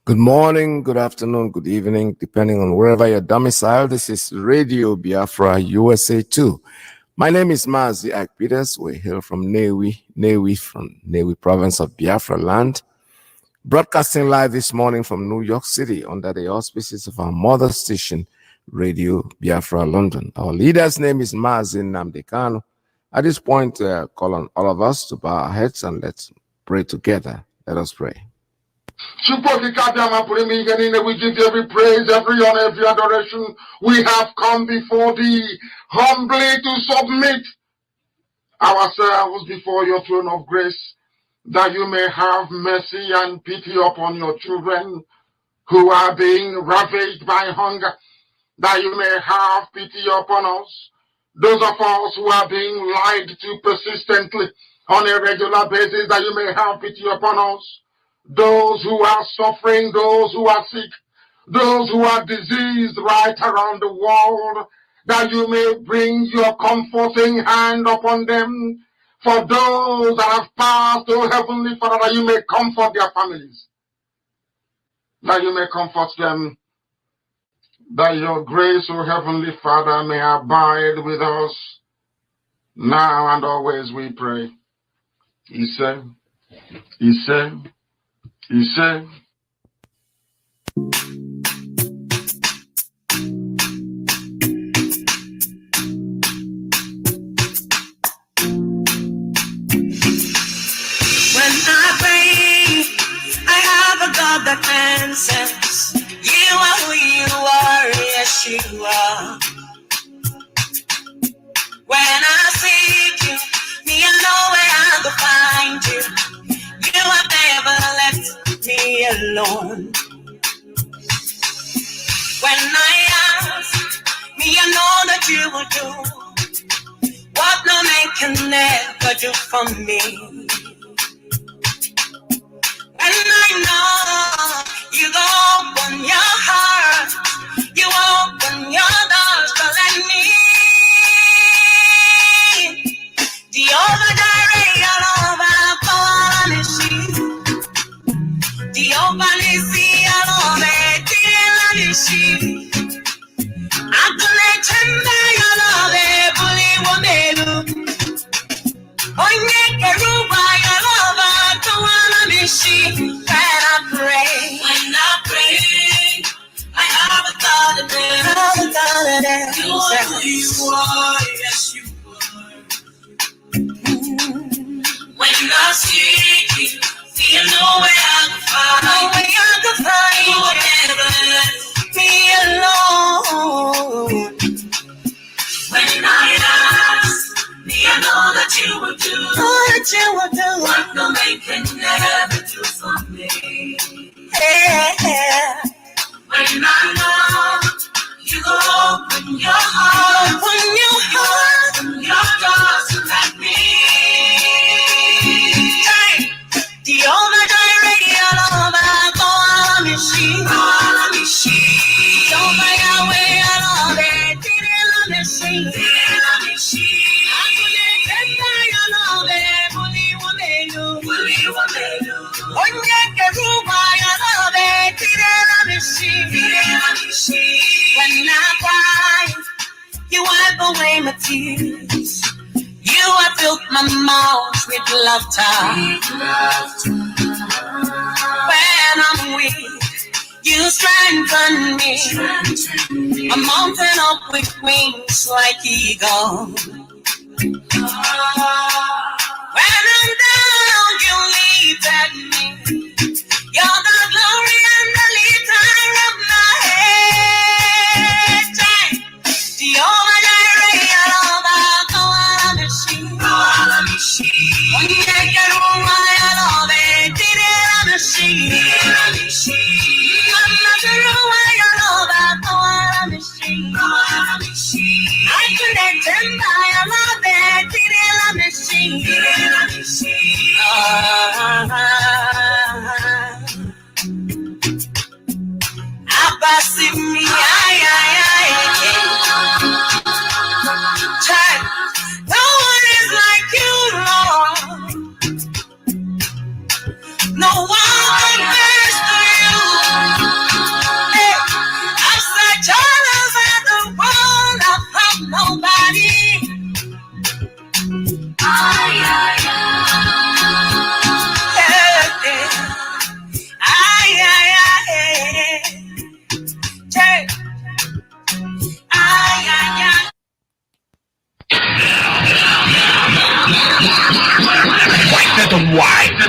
Good morning, good afternoon, good evening, depending on wherever you're domiciled. This is Radio Biafra USA 2. My name is MAZI PETERS. We hail from Newi province of Biafra land. Broadcasting live this morning from New York City under the auspices of our mother station, Radio Biafra London. Our leader's name is MAZI Nnamdi. At this point, call on all of us to bow our heads and let's pray together. Let us pray. We give you every praise, every honor, every adoration. We have come before thee humbly to submit ourselves before your throne of grace, that you may have mercy and pity upon your children who are being ravaged by hunger, that you may have pity upon us, those of us who are being lied to persistently on a regular basis, that you may have pity upon us. Those who are suffering, those who are sick, those who are diseased right around the world, that you may bring your comforting hand upon them. For those that have passed, O Heavenly Father, that you may comfort their families, that you may comfort them, that your grace, O Heavenly Father, may abide with us now and always, we pray. He said, that answers. You are who you are, yes you are. When I seek you, me I know where I'll find you. You have never left me alone. When I ask, me I know that you will do what no man can never do for me. And I know you open your heart, you open your doors to let me. The overdirect all over the the overlissy all over the I'm gonna turn your love, bully woman. Oh, yeah, your love, to wanna be she. When I pray, I have a thought of them. You are who you are, yes you are. When I seek you, see you know where I can find. You will never let me alone. When I ask, me I know that you will do what no man can never do for me. Yeah. When I know you open your heart, open your doors to let me. Hey. The overdirect all over me she. Don't my way all over it, didn't let me see. When I cry, you wipe away my tears. You have filled my mouth with laughter. When I'm weak, you strengthen me. A mountain up with wings like eagle. When I'm down, you lifted me. You're the glory and the lifter of my head. The overdirect all over the sea. When you get home, I love it. Didn't I see? I'm not sure why I love it. I couldn't tell I love it. Didn't I see? Abasi me, no one is like you, Lord.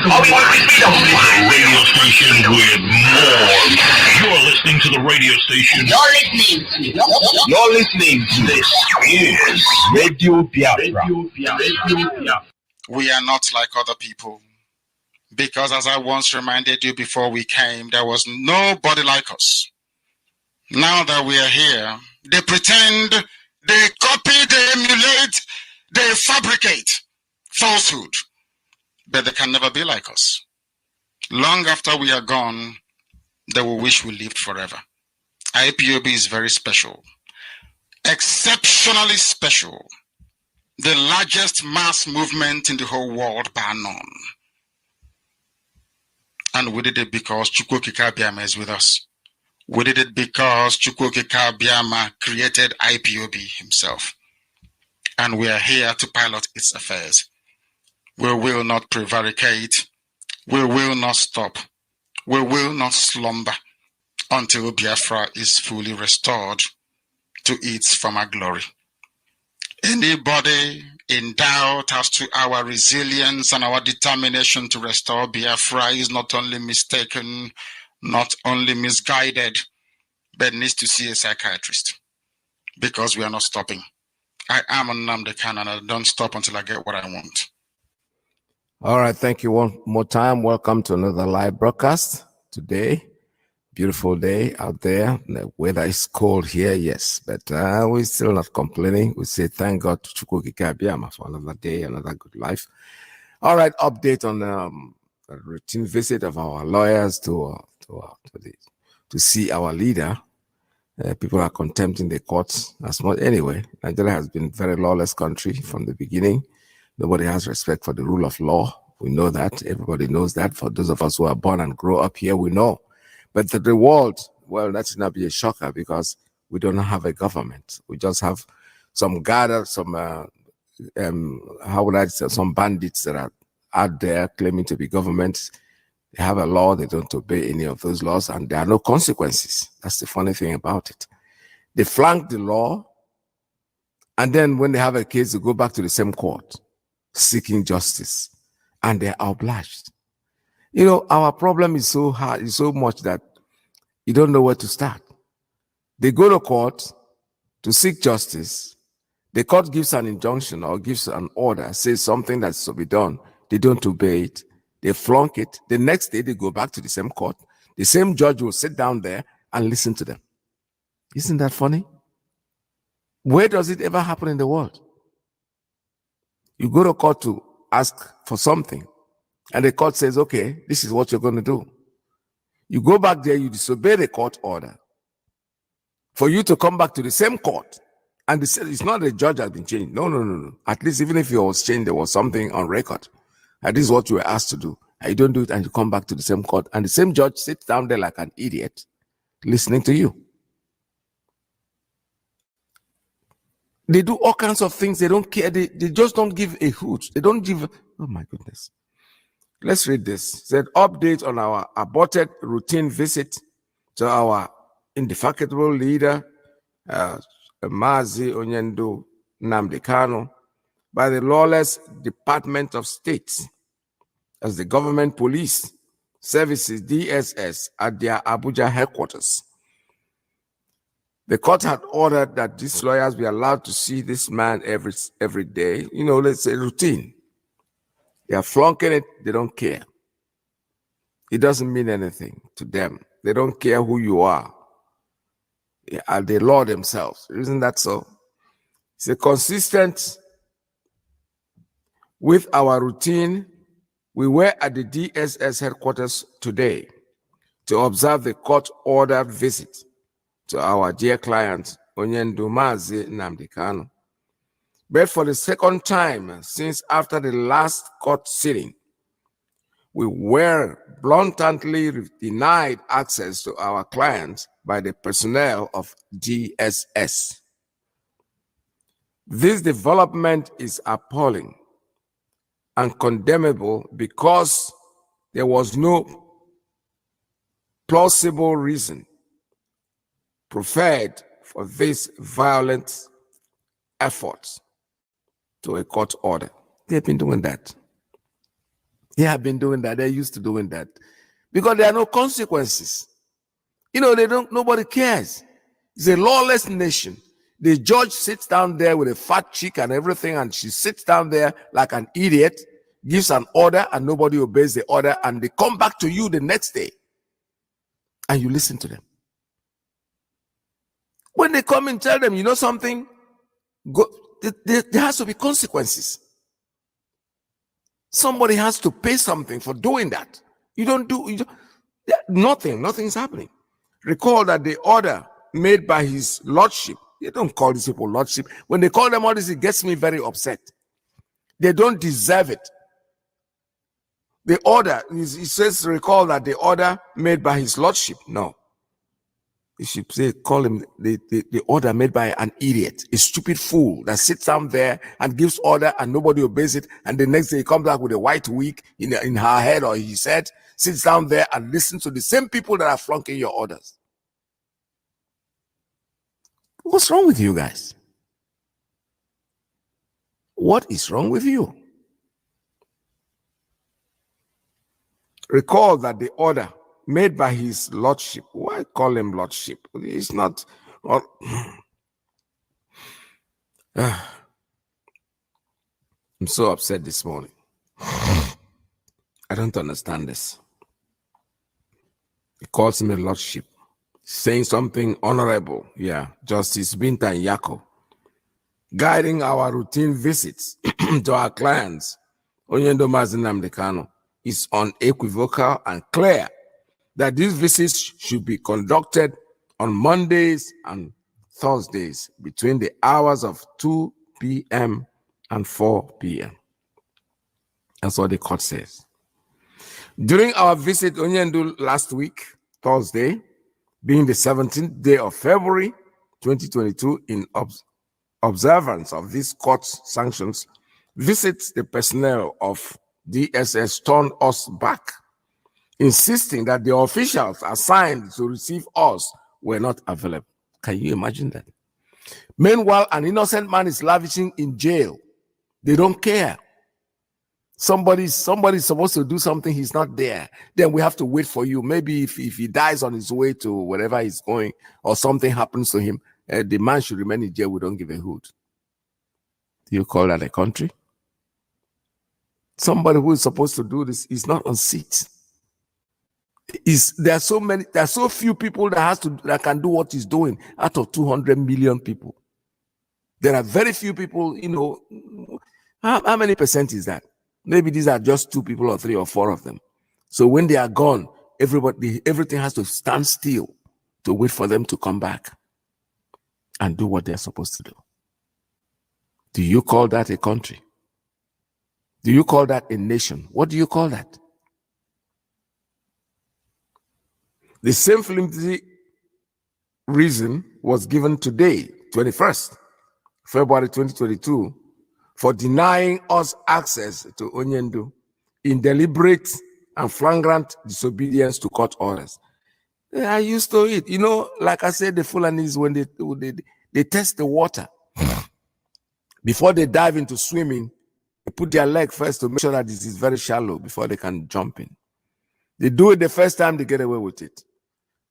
radio station with more. You're listening to the radio station. You're listening to this is Radio Biafra. We are not like other people. Because as I once reminded you before we came, there was nobody like us. Now that we are here, they pretend, they copy, they emulate, they fabricate falsehood. But they can never be like us. Long after we are gone, they will wish we lived forever. IPOB is very special. Exceptionally special. The largest mass movement in the whole world, bar none. And we did it because Chukwokika Biama is with us. We did it because Chukwokika Biama created IPOB himself. And we are here to pilot its affairs. We will not prevaricate. We will not stop. We will not slumber until Biafra is fully restored to its former glory. Anybody in doubt as to our resilience and our determination to restore Biafra is not only mistaken, not only misguided, but needs to see a psychiatrist, because we are not stopping. I am on Nnamdi Kanu and I don't stop until I get what I want. All right, thank you one more time. Welcome to another live broadcast today. Beautiful day out there. The weather is cold here, yes, but we're still not complaining. We say thank God to Chukwokika Biama for another day, another good life. All right, update on a routine visit of our lawyers to see our leader. People are contempting the courts as much. Anyway, Nigeria has been a very lawless country from the beginning. Nobody has respect for the rule of law. We know that. Everybody knows that. For those of us who are born and grow up here, we know. But the world, well, that should not be a shocker because we don't have a government. We just have some gathered, some some bandits that are out there claiming to be government. They have a law, they don't obey any of those laws, and there are no consequences. That's the funny thing about it. They flank the law, and then when they have a case, they go back to the same court, seeking justice, and they're obliged. You know, our problem is so hard, it's so much that you don't know where to start. They go to court to seek justice. The court gives an injunction or gives an order, says something that's to be done. They don't obey it. They flunk it. The next day, they go back to the same court. The same judge will sit down there and listen to them. Isn't that funny? Where does it ever happen in the world? You go to court to ask for something, and the court says, okay, this is what you're going to do. You go back there, you disobey the court order. For you to come back to the same court, and it's not the judge has been changed. No. At least even if it was changed, there was something on record. And this is what you were asked to do. And you don't do it, and you come back to the same court, and the same judge sits down there like an idiot, listening to you. They do all kinds of things. They don't care. They just don't give a hoot. They don't give. Oh my goodness. Let's read this. It said, update on our aborted routine visit to our indefatigable leader, MAZI Nnamdi Kanu, by the lawless Department of State as the government police services, DSS, at their Abuja headquarters. The court had ordered that these lawyers be allowed to see this man every day. You know, let's say routine. They are flunking it. They don't care. It doesn't mean anything to them. They don't care who you are. They are the law themselves. Isn't that so? It's a consistent with our routine. We were at the DSS headquarters today to observe the court-ordered visit to our dear client, MAZI Nnamdi Kanu. But for the second time since after the last court sitting, we were blatantly denied access to our clients by the personnel of DSS. This development is appalling and condemnable because there was no plausible reason preferred for this violent effort to a court order. They've been doing that. They have been doing that. They're used to doing that because there are no consequences. You know, nobody cares. It's a lawless nation. The judge sits down there with a fat chick and everything, and she sits down there like an idiot, gives an order, and nobody obeys the order, and they come back to you the next day, and you listen to them. When they come and tell them, you know something, there has to be consequences. Somebody has to pay something for doing that. Nothing's happening. Recall that the order made by his lordship, they don't call these people lordship. When they call them all this, it gets me very upset. They don't deserve it. The order, he says, recall that the order made by his lordship. No. You should say, call him the order made by an idiot, a stupid fool that sits down there and gives order and nobody obeys it. And the next day he comes back with a white wig in her head or his head, sits down there and listens to the same people that are flunking your orders. What's wrong with you guys? What is wrong with you? Recall that the order made by his lordship. Why call him lordship? It's not. I'm so upset this morning. I don't understand this. He calls him a lordship, saying something honorable. Yeah, Justice Binta Yako, guiding our routine visits to our clients, Onyendo MAZI Nnamdi Kanu, is unequivocal and clear that these visits should be conducted on Mondays and Thursdays between the hours of 2 p.m. and 4 p.m. That's what the court says. During our visit Onyendo last week, Thursday, being the 17th day of February 2022, in observance of these court's sanctions, visits, the personnel of DSS turned us back, insisting that the officials assigned to receive us were not available. Can you imagine that? Meanwhile, an innocent man is lavishing in jail. They don't care. Somebody's supposed to do something, he's not there. Then we have to wait for you. Maybe if he dies on his way to wherever he's going or something happens to him, the man should remain in jail. We don't give a hoot. Do you call that a country? Somebody who is supposed to do this is not on seat. There are so few people that can do what he's doing out of 200 million people. There are very few people, you know. How many percent is that? Maybe these are just 2 people or 3 or 4 of them. So when they are gone, everything has to stand still to wait for them to come back and do what they're supposed to do. Do you call that a country? Do you call that a nation? What do you call that? The same flimsy reason was given today, 21st February 2022, for denying us access to Onyendo in deliberate and flagrant disobedience to court orders. They are used to it. You know, like I said, the Fulanis, when they test the water, before they dive into swimming, they put their leg first to make sure that this is very shallow before they can jump in. They do it the first time, they get away with it.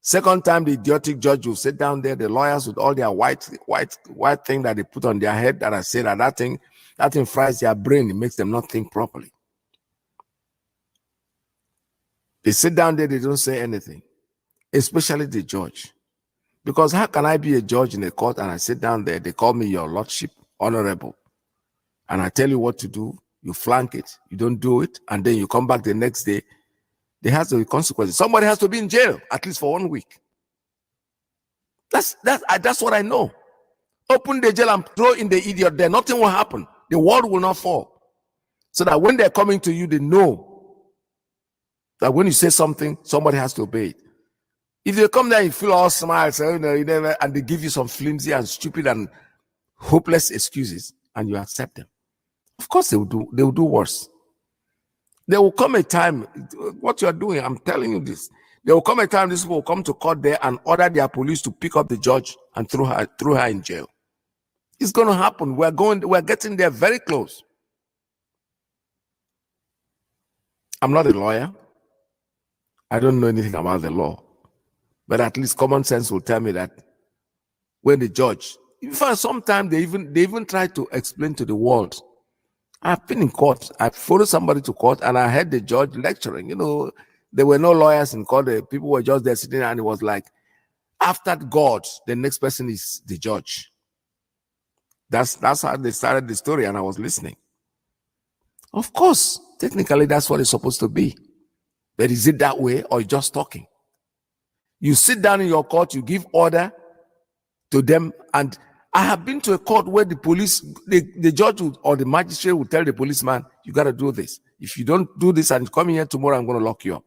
Second time, the idiotic judge will sit down there, the lawyers with all their white thing that they put on their head, that I say that thing fries their brain, it makes them not think properly. They sit down there, they don't say anything, especially the judge. Because how can I be a judge in a court and I sit down there, they call me your lordship, honorable, and I tell you what to do, you flank it, you don't do it, and then you come back the next day, there has to be consequences. Somebody has to be in jail, at least for 1 week. That's what I know. Open the jail and throw in the idiot there, nothing will happen. The world will not fall. So that when they're coming to you, they know that when you say something, somebody has to obey it. If they come there, you feel all smiles, and they give you some flimsy and stupid and hopeless excuses, and you accept them. Of course they will do worse. There will come a time, what you are doing, I'm telling you this, there will come a time these people will come to court there and order their police to pick up the judge and throw her in jail. It's going to happen. We're getting there very close. I'm not a lawyer. I don't know anything about the law. But at least common sense will tell me that when the judge, in fact, sometimes they even try to explain to the world. I've been in court. I followed somebody to court and I heard the judge lecturing. You know, there were no lawyers in court. The people were just there sitting, and it was like, after God, the next person is the judge. That's how they started the story, and I was listening. Of course, technically that's what it's supposed to be. But is it that way, or just talking? You sit down in your court, you give order to them, and I have been to a court where the police, the judge or the magistrate will tell the policeman, you got to do this. If you don't do this and come in here tomorrow, I'm going to lock you up.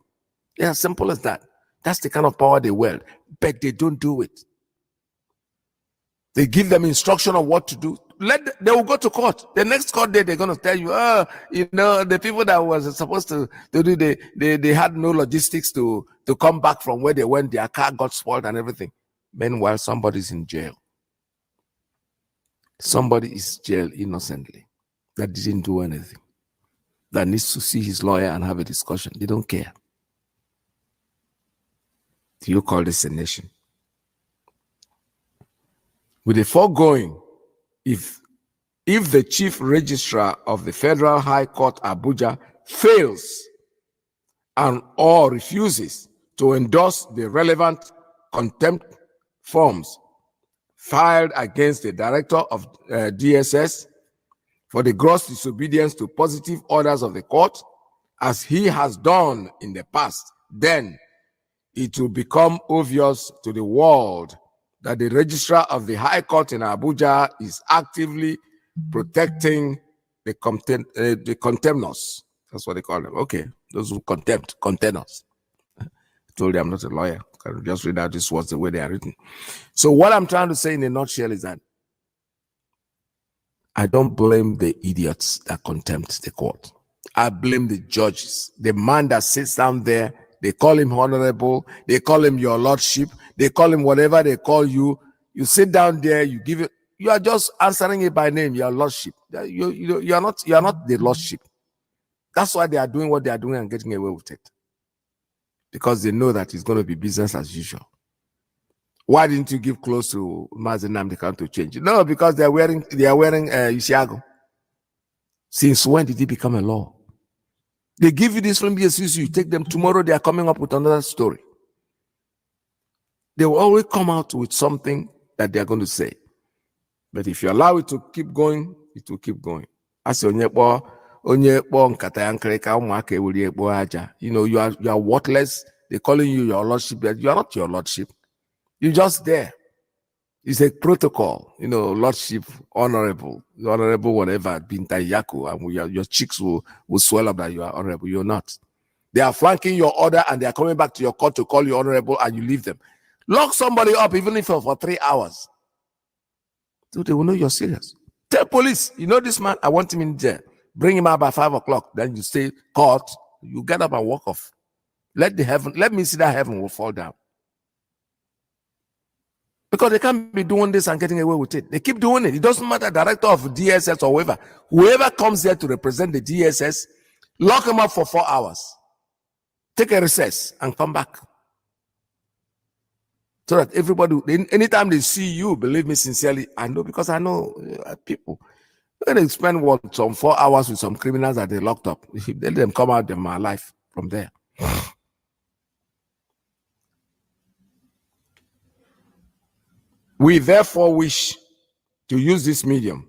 Yeah, simple as that. That's the kind of power they wield, but they don't do it. They give them instruction of what to do. They will go to court. The next court day, they're going to tell you, you know, the people that was supposed to do, they had no logistics to come back from where they went. Their car got spoiled and everything. Meanwhile, somebody's in jail. Somebody is jailed innocently that didn't do anything, that needs to see his lawyer and have a discussion. They don't care. Do you call this a nation? With the foregoing, if the chief registrar of the Federal High Court Abuja fails or refuses to endorse the relevant contempt forms filed against the director of DSS for the gross disobedience to positive orders of the court, as he has done in the past, then it will become obvious to the world that the registrar of the High Court in Abuja is actively protecting the contemnors. That's what they call them. Okay, those who contemnors. I told you I'm not a lawyer. I can just read out this was the way they are written. So what I'm trying to say in a nutshell is that I don't blame the idiots that contempt the court. I blame the judges, the man that sits down there. They call him honorable. They call him your lordship. They call him whatever they call you. You sit down there. You give it. You are just answering it by name. Your lordship. You are not the lordship. That's why they are doing what they are doing and getting away with it, because they know that it's going to be business as usual. Why didn't you give close to MAZI Nnamdi to change it? No, because they are wearing Isiago. Since when did it become a law? They give you this from BSU, you take them tomorrow, they are coming up with another story. They will always come out with something that they are going to say. But if you allow it to keep going, it will keep going. As you know, you are worthless. They're calling you your lordship, but you are not your lordship. You're just there. It's a protocol, you know, lordship, honorable, whatever, Binta Yaku, and your cheeks will swell up that you are honorable. You're not. They are flanking your order and they are coming back to your court to call you honorable, and you leave them. Lock somebody up, even if for 3 hours. So they will know you're serious. Tell police, you know this man, I want him in jail. Bring him out by 5 o'clock. Then you stay court, you get up and walk off. Let me see that heaven will fall down. Because they can't be doing this and getting away with it. They keep doing it. It doesn't matter, director of DSS or whoever comes there to represent the DSS, lock them up for 4 hours. Take a recess and come back. So that everybody, anytime they see you, believe me sincerely, I know, because I know people. They're going to spend some 4 hours with some criminals that they locked up. If they let them come out, they're alive from there. We therefore wish to use this medium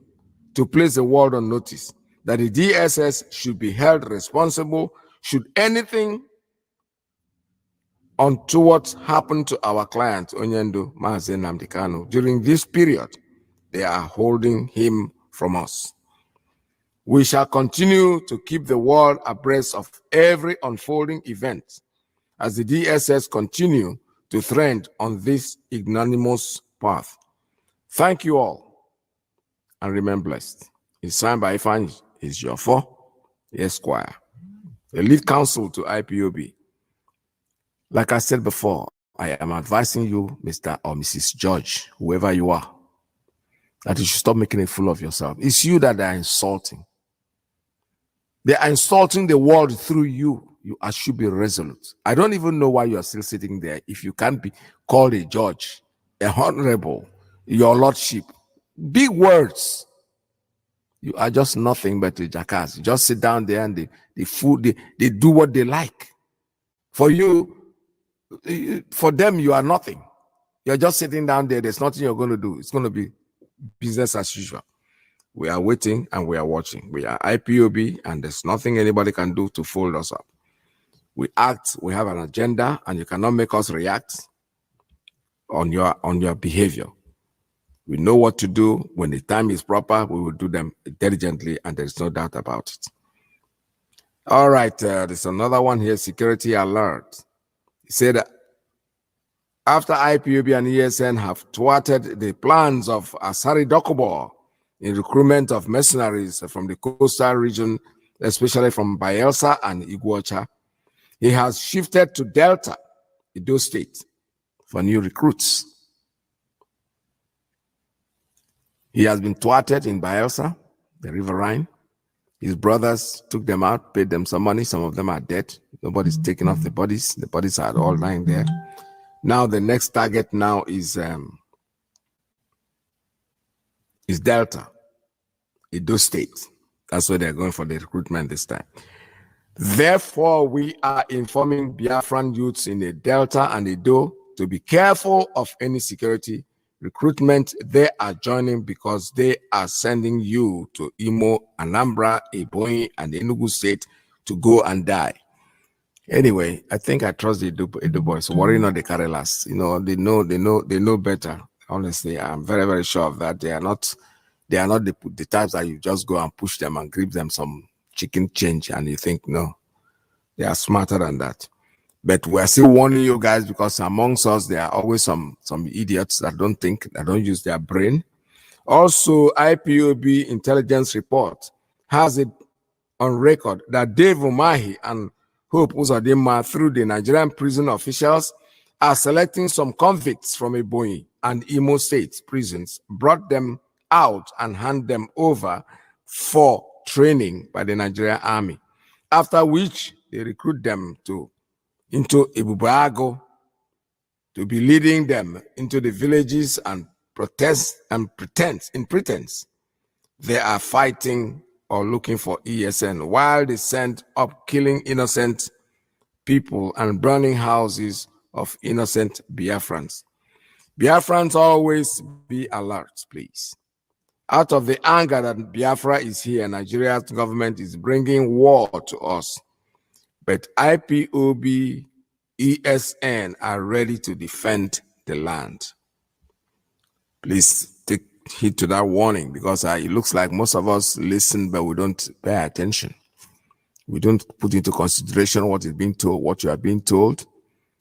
to place the world on notice that the DSS should be held responsible should anything untoward happen to our client, Onyendo MAZI Nnamdi during this period they are holding him from us. We shall continue to keep the world abreast of every unfolding event as the DSS continue to trend on this ignominious path. Thank you all, and remain blessed. It's signed by Ifan Ejiofor, Esquire, the lead counsel to IPOB. Like I said before, I am advising you, Mr. or Mrs. George, whoever you are, that you should stop making a fool of yourself. It's you that they are insulting. They are insulting the world through you. you should be resolute. I don't even know why you are still sitting there if you can't be called a judge, a honorable, your lordship. Big words. You are just nothing but a jackass. You just sit down there and they do what they like. For you, for them, you are nothing. You're just sitting down there. There's nothing you're going to do. It's going to be business as usual. We are waiting and we are watching. We are IPOB and there's nothing anybody can do to fold us up. We act, we have an agenda, and you cannot make us react on your behavior. We know what to do. When the time is proper, we will do them diligently, and there's no doubt about it. All right, there's another one here, security alert. He said, after IPOB and ESN have thwarted the plans of Asari Dokubo in recruitment of mercenaries from the coastal region, especially from Bayelsa and Iguacha, he has shifted to Delta, Edo State, for new recruits. He has been thwarted in Bayelsa, the riverine. His brothers took them out, paid them some money. Some of them are dead. Nobody's taking off the bodies. The bodies are all lying there. Now the next target now is Delta, Edo State. That's where they're going for the recruitment this time. Therefore, we are informing Biafran youths in the Delta and Edo to be careful of any security recruitment they are joining, because they are sending you to Imo, Anambra, Ebonyi, and Enugu State to go and die. Anyway, I think I trust the Edo boys. Worry not the Karelas. You know, they know better. Honestly, I'm very, very sure of that. They are not the types that you just go and push them and give them some chicken change and you think, no, they are smarter than that. But we're still warning you guys, because amongst us, there are always some idiots that don't think, that don't use their brain. Also, IPOB intelligence report has it on record that Dave Umahi and Hope Uzodinma, through the Nigerian prison officials, are selecting some convicts from Ebonyi and Imo State prisons, brought them out and hand them over for training by the Nigerian army, after which they recruit them into Ibubago to be leading them into the villages and protest and pretense they are fighting or looking for ESN, while they send up killing innocent people and burning houses of innocent Biafrans. Biafrans, always be alert, please. Out of the anger that Biafra is here, Nigeria's government is bringing war to us. But IPOB, ESN are ready to defend the land. Please take heed to that warning, because it looks like most of us listen, but we don't pay attention. We don't put into consideration what is being told, what you are being told.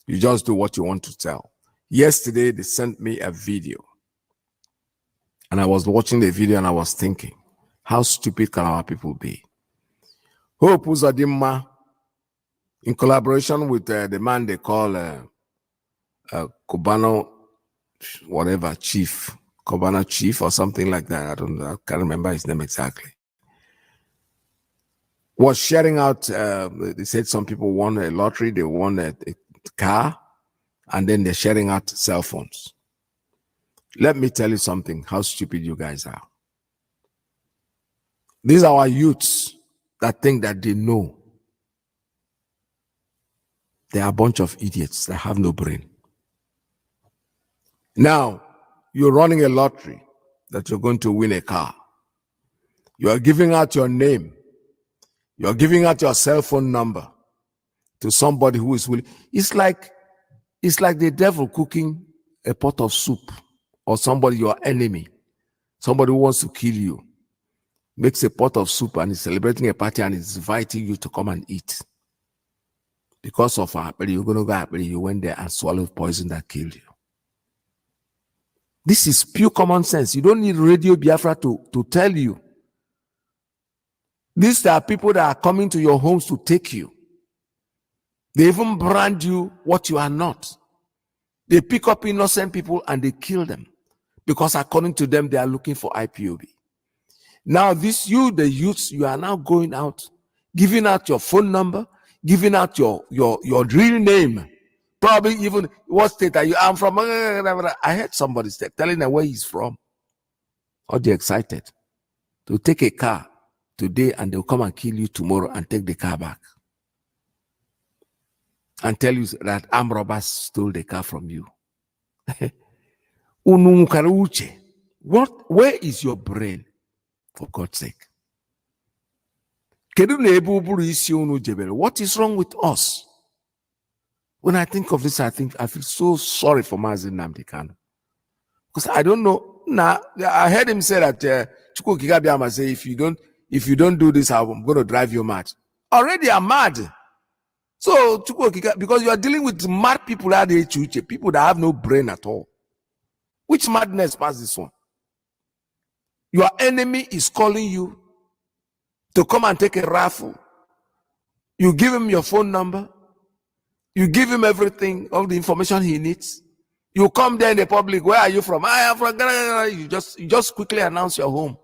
You just do what you want to tell. Yesterday, they sent me a video. And I was watching the video and I was thinking, how stupid can our people be? Hope Uzodinma, in collaboration with the man they call Cubano, whatever, chief, Cubano chief or something like that. I can't remember his name exactly. Was sharing out, they said some people won a lottery, they won a car, and then they're sharing out cell phones. Let me tell you something, how stupid you guys are. These are our youths that think that they know. They are a bunch of idiots that have no brain. Now, you're running a lottery that you're going to win a car. You are giving out your name. You are giving out your cell phone number to somebody who is willing. It's like the devil cooking a pot of soup, or somebody, your enemy, somebody who wants to kill you, makes a pot of soup and is celebrating a party and is inviting you to come and eat. Because of you're going to go, you went there and swallowed poison that killed you. This is pure common sense. You don't need Radio Biafra to tell you. These are people that are coming to your homes to take you. They even brand you what you are not. They pick up innocent people and they kill them, because according to them, they are looking for IPOB. Now, the youths, you are now going out, giving out your phone number, giving out your real name. Probably even what state are you? I'm from. I heard somebody telling them where he's from. Or they're excited to take a car today and they'll come and kill you tomorrow and take the car back and tell you that armed robbers stole the car from you. Where is your brain, for God's sake? What is wrong with us? When I think of this, I feel so sorry for MAZI Nnamdi Kanu. Because I don't know. Now, I heard him say that Chukwu Kikabiyama say, if you don't do this, I'm going to drive you mad. Already I'm mad. So Chukwu Kikabiyama, because you are dealing with mad people out there, people that have no brain at all. Which madness past this one? Your enemy is calling you to come and take a raffle. You give him your phone number. You give him everything, all the information he needs. You come there in the public. Where are you from? I am from Ghana. You just quickly announce your home.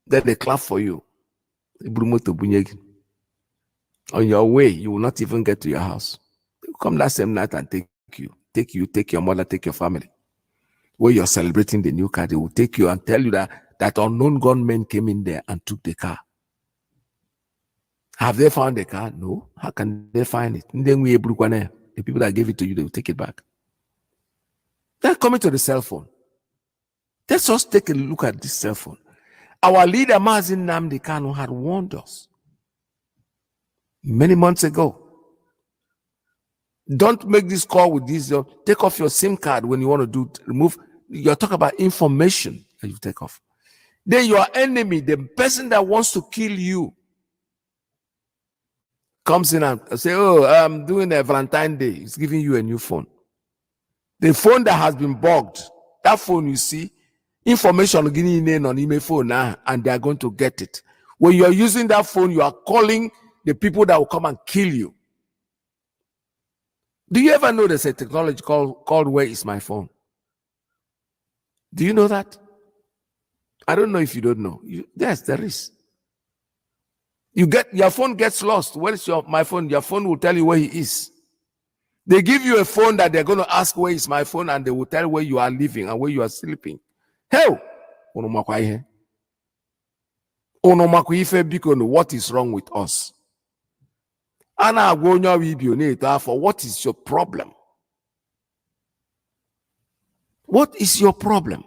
Then they clap for you. On your way, you will not even get to your house. They will come that same night and take your mother, take your family. Where you're celebrating the new car, they will take you and tell you that unknown gunmen came in there and took the car. Have they found the car? No. How can they find it? The people that gave it to you, they will take it back. They're coming to the cell phone. Let's just take a look at this cell phone. Our leader, MAZI Nnamdi Kanu, had warned us many months ago. Don't make this call with this. Take off your SIM card when you want to remove. You're talking about information that you take off. Then your enemy, the person that wants to kill you, comes in and say, oh, I'm doing a Valentine Day. It's giving you a new phone. The phone that has been bugged, that phone you see, information getting in on email phone now, and they are going to get it. When you're using that phone, you are calling the people that will come and kill you. Do you ever know there's a technology called Where Is My Phone? Do you know that? I don't know if you don't know. Yes, there is. Your phone gets lost. Where is my phone? Your phone will tell you where he is. They give you a phone that they're going to ask where is my phone, and they will tell where you are living and where you are sleeping. Hell, what is wrong with us? What is your problem? What is your problem?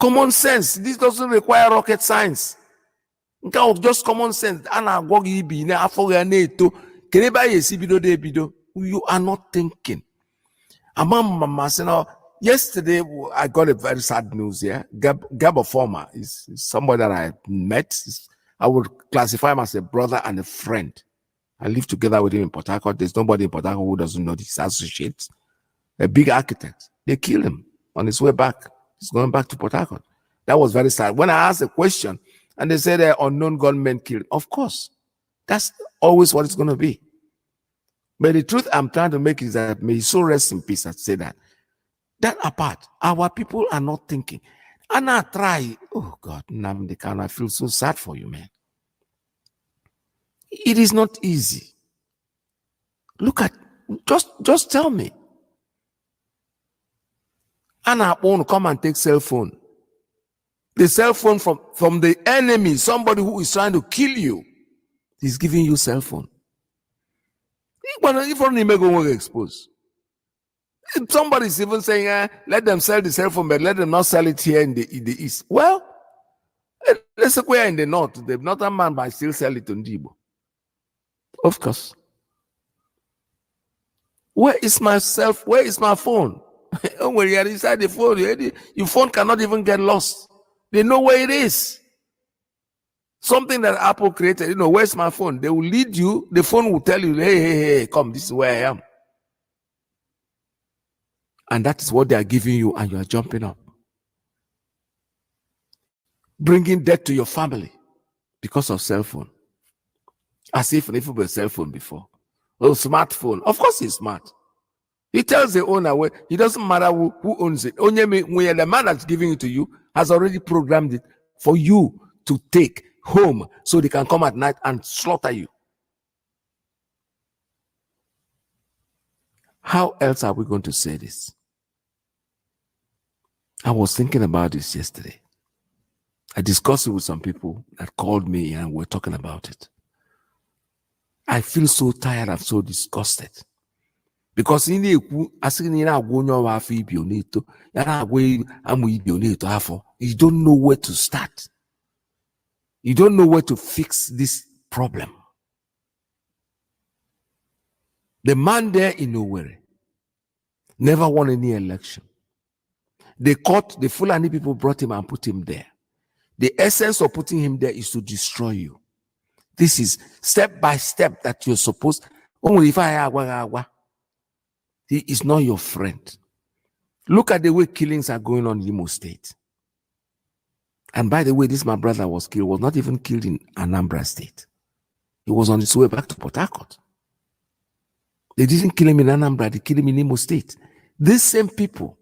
Common sense. This doesn't require rocket science. Just common sense. You are not thinking. Yesterday, I got a very sad news here. Gabo Former is somebody that I met. I would classify him as a brother and a friend. I live together with him in Port Harcourt. There's nobody in Port Harcourt who doesn't know his associates. A big architect. They killed him on his way back. He's going back to Port Harcourt. That was very sad. When I asked a question, and they said unknown gunmen killed. Of course, that's always what it's going to be. But the truth I'm trying to make is that may his soul rest in peace. I say that. That apart, our people are not thinking. And I try. Oh God, Nnamdi Kanu, I feel so sad for you, man. It is not easy. Look at, just tell me. And I want to come and take cell phone. The cell phone from the enemy, somebody who is trying to kill you, he's giving you cell phone. If only make go expose. Somebody is even saying, let them sell the cell phone, but let them not sell it here in the east. Well, let's say we're in the north. The northern man might still sell it on Dibo. Of course. Where is my phone? When you're inside the phone, your phone cannot even get lost. They know where it is. Something that Apple created, where's my phone? They will lead you. The phone will tell you, hey, come, this is where I am. And that is what they are giving you, and you are jumping up. Bringing death to your family because of cell phone. As if it was a cell phone before. Oh, smartphone. Of course he's smart. He tells the owner, it doesn't matter who owns it. Only when the man that's giving it to you has already programmed it for you to take. home so they can come at night and slaughter you. How else are we going to say this? I was thinking about this yesterday. I discussed it with some people that called me and we're talking about it. I feel so tired and so disgusted. Because you don't know where to start. You don't know where to fix this problem. The man there in Owerri never won any election. They caught the Fulani people, brought him and put him there. The essence of putting him there is to destroy you. This is step by step that you're supposed. He is not your friend. Look at the way killings are going on in Imo State. And by the way, this my brother was killed, was not even killed in Anambra State. He was on his way back to Port Harcourt. They didn't kill him in Anambra, they killed him in Imo State. These same people,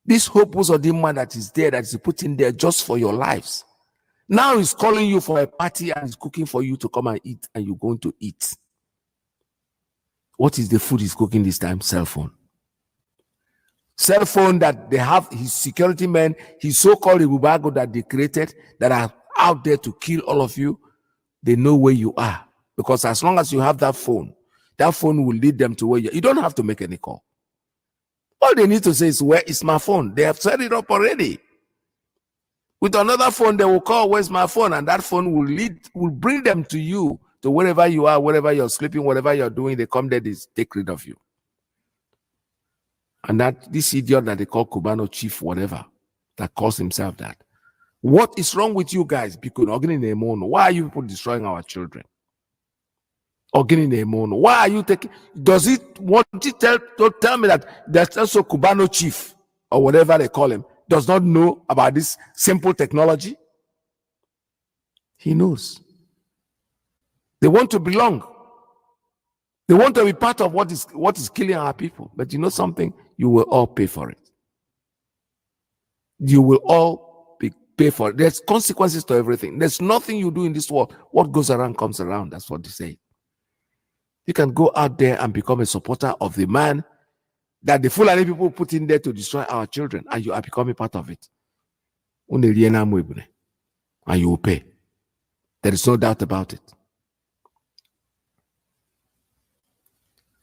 this Hope Uzodinma that is there, that is put in there just for your lives, now he's calling you for a party and he's cooking for you to come and eat, and you're going to eat. What is the food he's cooking this time? Cell phone. Cell phone that they have, his security men, his so-called Ibubago that they created, that are out there to kill all of you. They know where you are. Because as long as you have that phone will lead them to where you are. You don't have to make any call. All they need to say is, where is my phone? They have set it up already. With another phone, they will call, where's my phone? And that phone will bring them to you, to wherever you are, wherever you're sleeping, whatever you're doing. They come there, they take rid of you. And that this idiot that they call Cubano chief, whatever, that calls himself that. What is wrong with you guys? Why are you people destroying our children? Why are you taking? Does it want to tell me that there's also Cubano chief or whatever they call him does not know about this simple technology? He knows. They want to belong. They want to be part of what is killing our people. But you know something? You will all pay for it. You will all pay for it. There's consequences to everything. There's nothing you do in this world. What goes around comes around. That's what they say. You can go out there and become a supporter of the man that the Fulani people put in there to destroy our children, and you are becoming part of it. And you will pay. There is no doubt about it.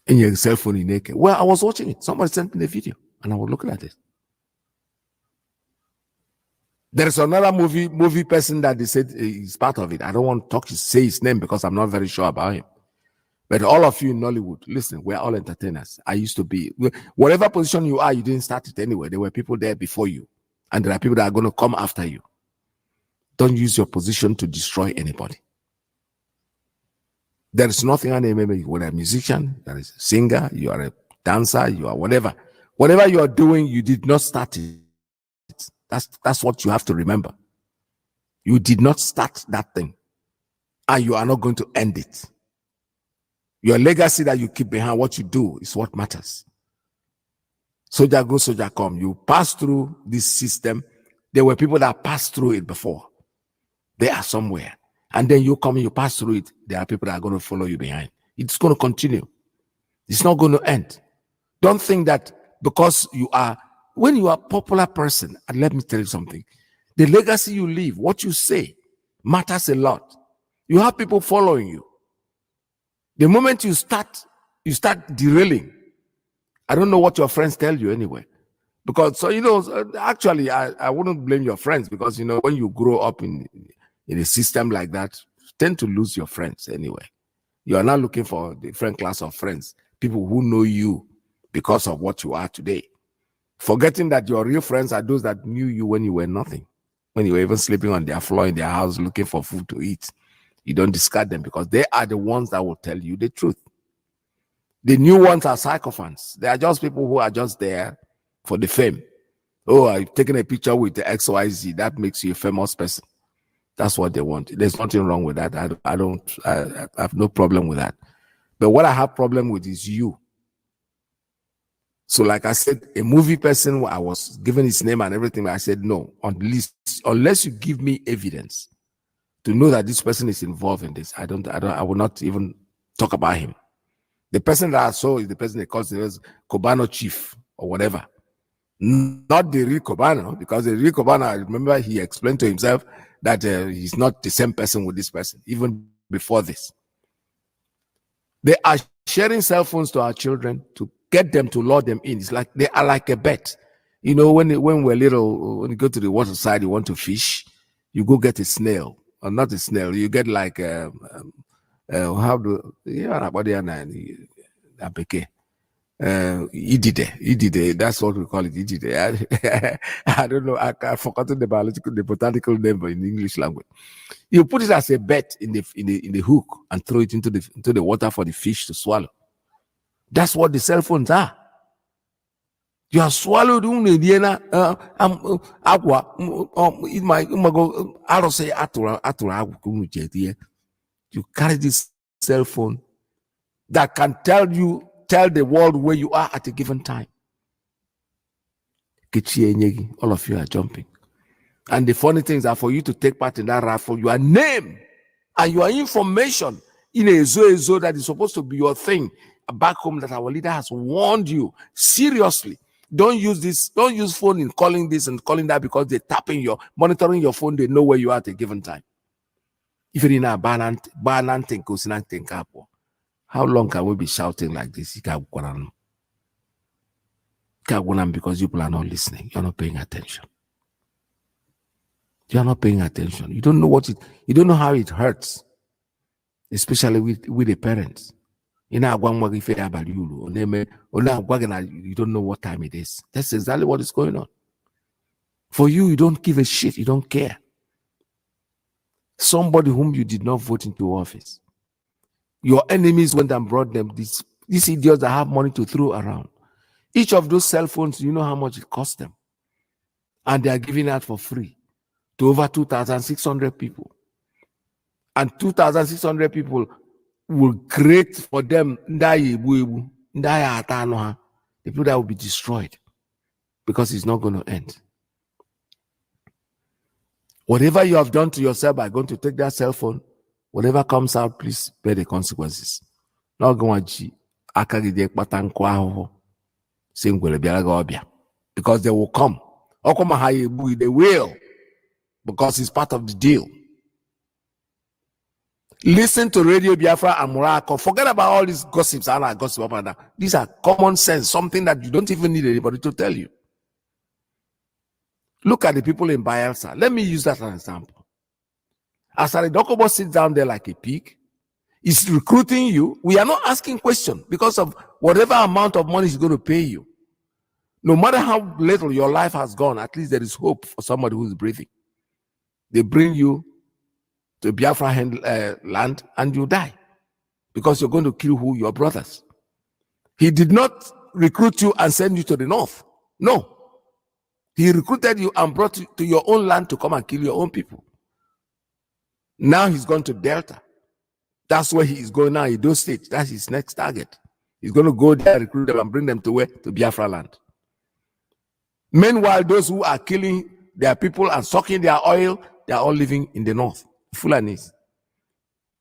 In your cell phone in naked. Well, I was watching it. Somebody sent me the video and I was looking at it. There is another movie person that they said is part of it. I don't want to say his name because I'm not very sure about him. But all of you in Nollywood, listen, we're all entertainers. I used to be. Whatever position you are, you didn't start it anyway. There were people there before you. And there are people that are going to come after you. Don't use your position to destroy anybody. There is nothing on MMA. You're a musician, there is a singer, you are a dancer, you are whatever. Whatever you are doing, you did not start it. That's what you have to remember. You did not start that thing. And you are not going to end it. Your legacy that you keep behind, what you do, is what matters. Soldier go, soldier come. You pass through this system. There were people that passed through it before. They are somewhere. And then you come and you pass through it. There are people that are going to follow you behind. It's going to continue. It's not going to end. Don't think that because when you are a popular person, and let me tell you something, the legacy you leave, what you say, matters a lot. You have people following you. The moment you start derailing, I don't know what your friends tell you anyway. Because, actually, I wouldn't blame your friends because, when you grow up in a system like that, you tend to lose your friends anyway. You are not looking for a different class of friends, people who know you because of what you are today. Forgetting that your real friends are those that knew you when you were nothing, when you were even sleeping on their floor in their house looking for food to eat. You don't discard them because they are the ones that will tell you the truth. The new ones are sycophants. They are just people who are just there for the fame. Oh, I've taken a picture with the XYZ. That makes you a famous person. That's what they want. There's nothing wrong with that. I have no problem with that. But what I have problem with is you. So like I said, a movie person, I was given his name and everything. I said, no, unless you give me evidence to know that this person is involved in this. I will not even talk about him. The person that I saw is the person they call themselves Cubano chief or whatever. Not the real Cubano, because the real Cubano, I remember he explained to himself that he's not the same person with this person, even before this. They are sharing cell phones to our children to get them to lure them in. It's like they are like a bet. You know, when we're little, when you go to the water side, you want to fish, you go get a snail, or not a snail, you get like how do idide, that's what we call it, idide. I don't know, I've forgotten the botanical name in the English language. You put it as a bet in the hook and throw it into the water for the fish to swallow. That's what the cell phones are. You are swallowed you carry this cell phone that can tell the world where you are at a given time. All of you are jumping. And the funny things are, for you to take part in that raffle, your name and your information in a zo that is supposed to be your thing back home, that our leader has warned you seriously. Don't use phone in calling this and calling that, because they're monitoring your phone. They know where you are at a given time. If you're in a how long can we be shouting like this? Because people are not listening. You're not paying attention. You're not paying attention. You don't know you don't know how it hurts, especially with the parents. You don't know what time it is. That's exactly what is going on. For you don't give a shit. You don't care. Somebody whom you did not vote into office. Your enemies went and brought them, these idiots that have money to throw around. Each of those cell phones, you know how much it cost them. And they are giving out for free to over 2,600 people. And 2,600 people will create for them the people that will be destroyed, because it's not going to end. Whatever you have done to yourself by going to take that cell phone, whatever comes out, please bear the consequences. Not going to because they will come. They will, because it's part of the deal. Listen to Radio Biafra and Morocco. Forget about all these gossips and gossip up and down. These are common sense, something that you don't even need anybody to tell you. Look at the people in Biafra. Let me use that as an example. As Dokobo sits down there like a pig, he's recruiting you. We are not asking questions because of whatever amount of money he's going to pay you. No matter how little your life has gone, at least there is hope for somebody who is breathing. They bring you to Biafra land and you die because you're going to kill who? Your brothers. He did not recruit you and send you to the north. No. He recruited you and brought you to your own land to come and kill your own people. Now he's gone to Delta. That's where he is going now, Edo State. That's his next target. He's going to go there, recruit them, and bring them to where? To Biafra land. Meanwhile, those who are killing their people and sucking their oil, they are all living in the north. Fulanis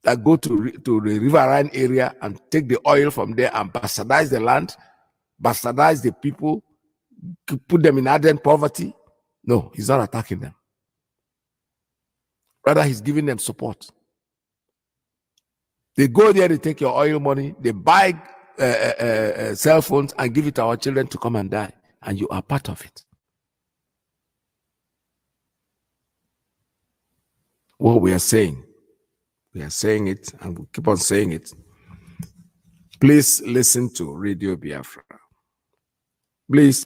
that go to the riverine area and take the oil from there and bastardize the land, bastardize the people, put them in ardent poverty. No, he's not attacking them. Rather, he's giving them support. They go there, they take your oil money, they buy cell phones and give it to our children to come and die, and you are part of it. What we are saying it, and we keep on saying it. Please listen to Radio Biafra. Please.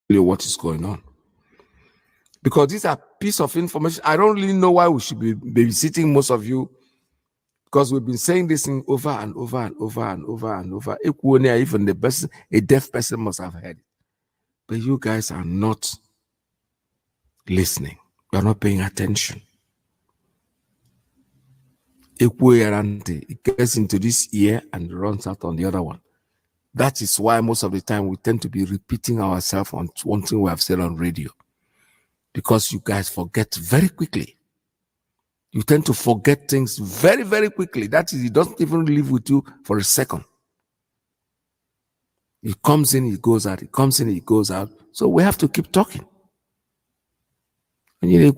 What is going on? Because these are piece of information. I don't really know why we should be babysitting most of you, because we've been saying this thing over and over and over and over and over. Even the person, a deaf person must have heard it. But you guys are not listening. You're not paying attention. It gets into this ear and runs out on the other one. That is why most of the time we tend to be repeating ourselves on one thing we have said on radio. Because you guys forget very quickly. You tend to forget things very, very quickly. That is, it doesn't even live with you for a second. It comes in, it goes out. It comes in, it goes out. So we have to keep talking. You know,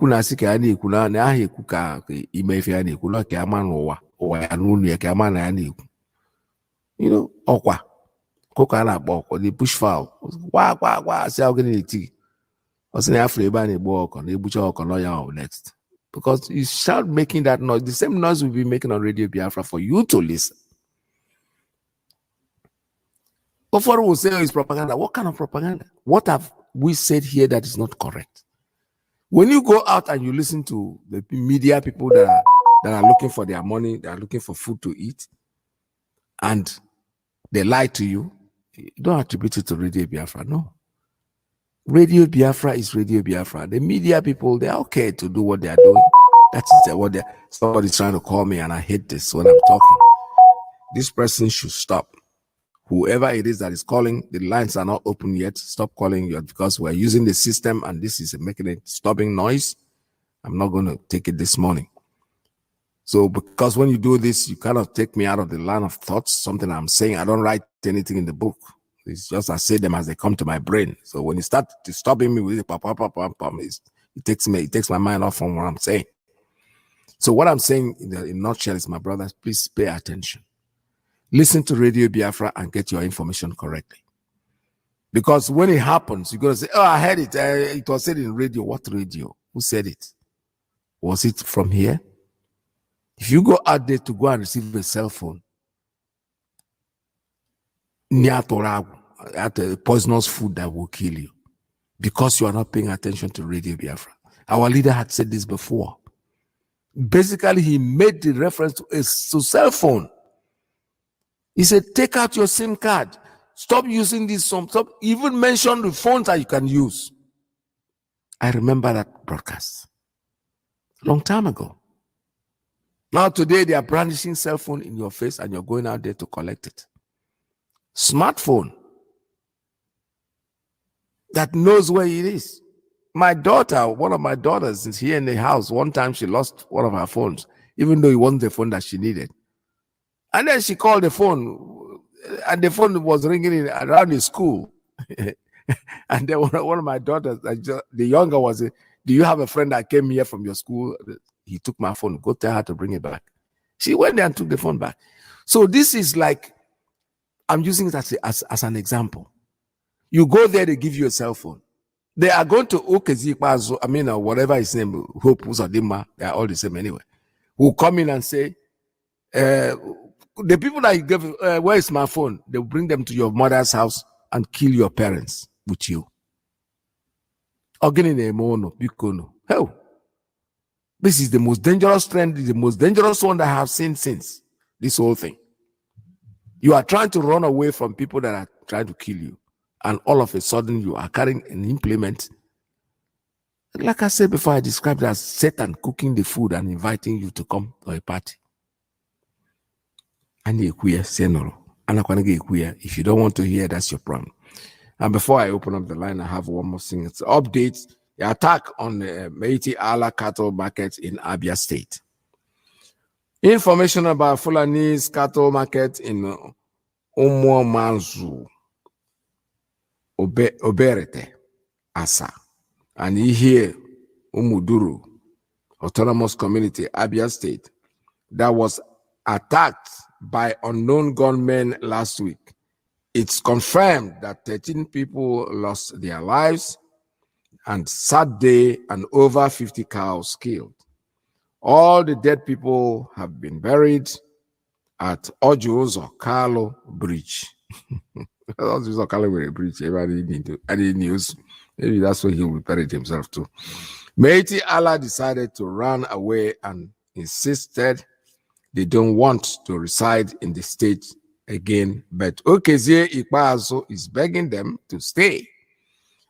okwa. The bushfowl. Next. Because you start making that noise, the same noise we'll be making on Radio Biafra for you to listen. Offer will say is propaganda. What kind of propaganda? What have we said here that is not correct? When you go out and you listen to the media people that are looking for their money, they are looking for food to eat, and they lie to you, you don't attribute it to Radio Biafra. No. Radio Biafra is Radio Biafra. The media people, they're okay to do what they are doing. That's what somebody's trying to call me, and I hate this when I'm talking. This person should stop. Whoever it is that is calling, the lines are not open yet. Stop calling yet, because we're using the system and this is making a stopping noise. I'm not going to take it this morning. So because when you do this, you cannot take me out of the line of thoughts, something I'm saying. I don't write anything in the book. It's just I say them as they come to my brain. So when you start disturbing me with it, it takes my mind off from what I'm saying. So what I'm saying in a nutshell is, my brothers, please pay attention. Listen to Radio Biafra and get your information correctly. Because when it happens, you're going to say, oh, I heard it. It was said in radio. What radio? Who said it? Was it from here? If you go out there to go and receive a cell phone, at a poisonous food that will kill you, because you are not paying attention to Radio Biafra. Our leader had said this before. Basically, he made the reference to cell phone. He said, take out your SIM card. Stop using this. Stop even mention the phones that you can use. I remember that broadcast. Long time ago. Now today they are brandishing cell phone in your face and you're going out there to collect it. Smartphone that knows where it is. My daughter, one of my daughters is here in the house. One time she lost one of her phones, even though it wasn't the phone that she needed. And then she called the phone, and the phone was ringing around the school. And then one of my daughters, the younger was, do you have a friend that came here from your school? He took my phone. Go tell her to bring it back. She went there and took the phone back. So this is like, I'm using it as an example. You go there, they give you a cell phone. They are going to whatever his name, Hope Uzodimma, they are all the same anyway, who come in and say, the people that you give, where is my phone? They'll bring them to your mother's house and kill your parents with you. Hell, this is the most dangerous trend, the most dangerous one that I have seen since this whole thing. You are trying to run away from people that are trying to kill you, and all of a sudden you are carrying an implement. Like I said before, I described it as Satan cooking the food and inviting you to come to a party. And if you don't want to hear, that's your problem. And before I open up the line, I have one more thing. It's updates. The attack on the Meiti Ala cattle market in Abia State. Information about Fulani's cattle market in Umuamanzu, Oberete, Asa, and here Umuduru, Autonomous Community, Abia State, that was attacked by unknown gunmen last week. It's confirmed that 13 people lost their lives, and Saturday, and over 50 cows killed. All the dead people have been buried at Ojo's Carlo Bridge. Ojo's Carlo Bridge, everybody need any news. Maybe that's where he will buried himself too. Meiti Allah decided to run away and insisted they don't want to reside in the state again, but Okezie Ikpazo is begging them to stay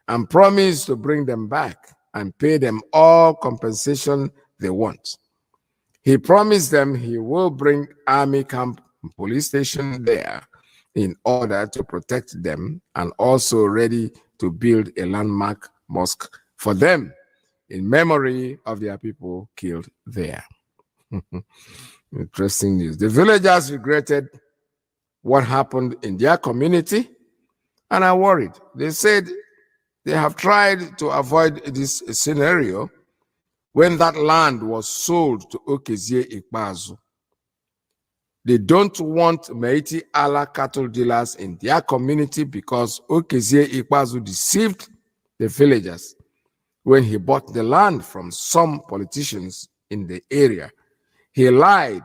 and promise to bring them back and pay them all compensation they want. He promised them he will bring army camp and police station there in order to protect them, and also ready to build a landmark mosque for them in memory of their people killed there. Interesting news. The villagers regretted what happened in their community and are worried. They said they have tried to avoid this scenario when that land was sold to Okezie Ikpeazu. They don't want Meiti Allah cattle dealers in their community because Okezie Ikpeazu deceived the villagers when he bought the land from some politicians in the area. He lied.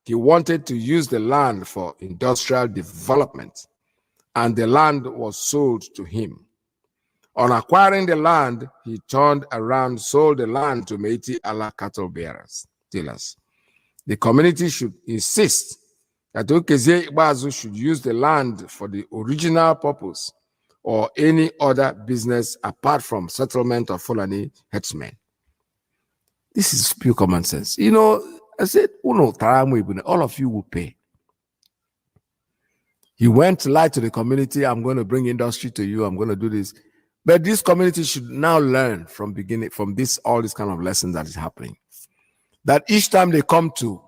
He wanted to use the land for industrial development, and the land was sold to him. On acquiring the land, he turned around, sold the land to Meiti Allah cattle dealers. The community should insist that Okezie Ikpeazu should use the land for the original purpose or any other business apart from settlement of Fulani headsmen. This is pure common sense. You know, I said, all of you will pay. He went to lie to the community, I'm going to bring industry to you, I'm going to do this. But this community should now learn from beginning, from this, all this kind of lessons that is happening. That each time they come to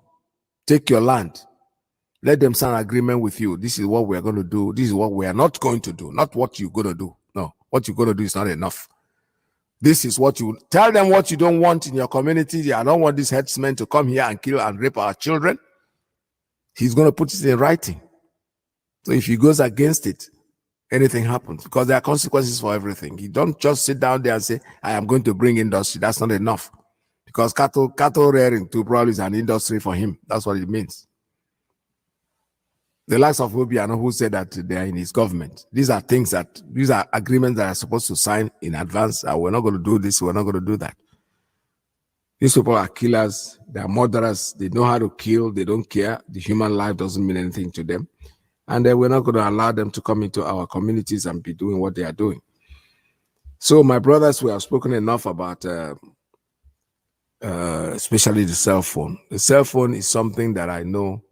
take your land, let them sign an agreement with you. This is what we are going to do. This is what we are not going to do. Not what you're going to do. No, what you're going to do is not enough. This is what you tell them what you don't want in your community. I don't want this headsman to come here and kill and rape our children. He's going to put it in writing. So if he goes against it, anything happens, because there are consequences for everything. You don't just sit down there and say, I am going to bring industry. That's not enough. Because cattle rearing too probably is an industry for him. That's what it means. The likes of Obiano, who said that they are in his government. These are agreements that are supposed to sign in advance. We're not going to do this, we're not going to do that. These people are killers, they are murderers, they know how to kill, they don't care. The human life doesn't mean anything to them. And then we're not going to allow them to come into our communities and be doing what they are doing. So my brothers, we have spoken enough about especially the cell phone. The cell phone is something that I know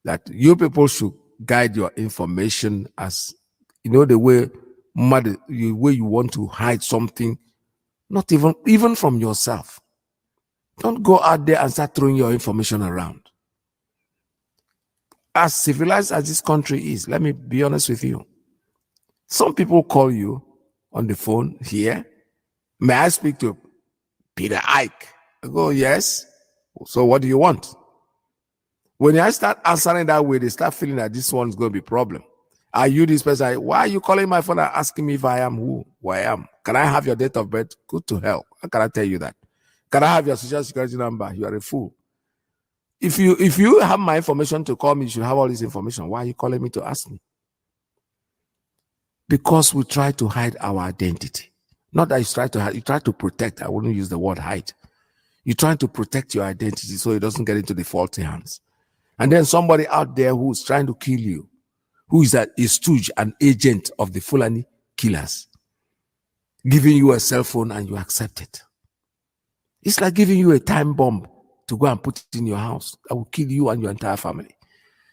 that you people should guide your information as, you know, the way you want to hide something, not even from yourself. Don't go out there and start throwing your information around. As civilized as this country is, let me be honest with you. Some people call you on the phone here. May I speak to Peter Ike? I go, yes. So what do you want? When I start answering that way, they start feeling that this one's going to be a problem. Are you this person? Why are you calling my phone and asking me if I am who I am? Can I have your date of birth? Good to hell. How can I tell you that? Can I have your social security number? You are a fool. If you have my information to call me, you should have all this information. Why are you calling me to ask me? Because we try to hide our identity. Not that you try to hide, you try to protect. I wouldn't use the word hide. You're trying to protect your identity so it doesn't get into the faulty hands. And then somebody out there who's trying to kill you, who is a stooge, an agent of the Fulani killers, giving you a cell phone and you accept it. It's like giving you a time bomb to go and put it in your house. That will kill you and your entire family.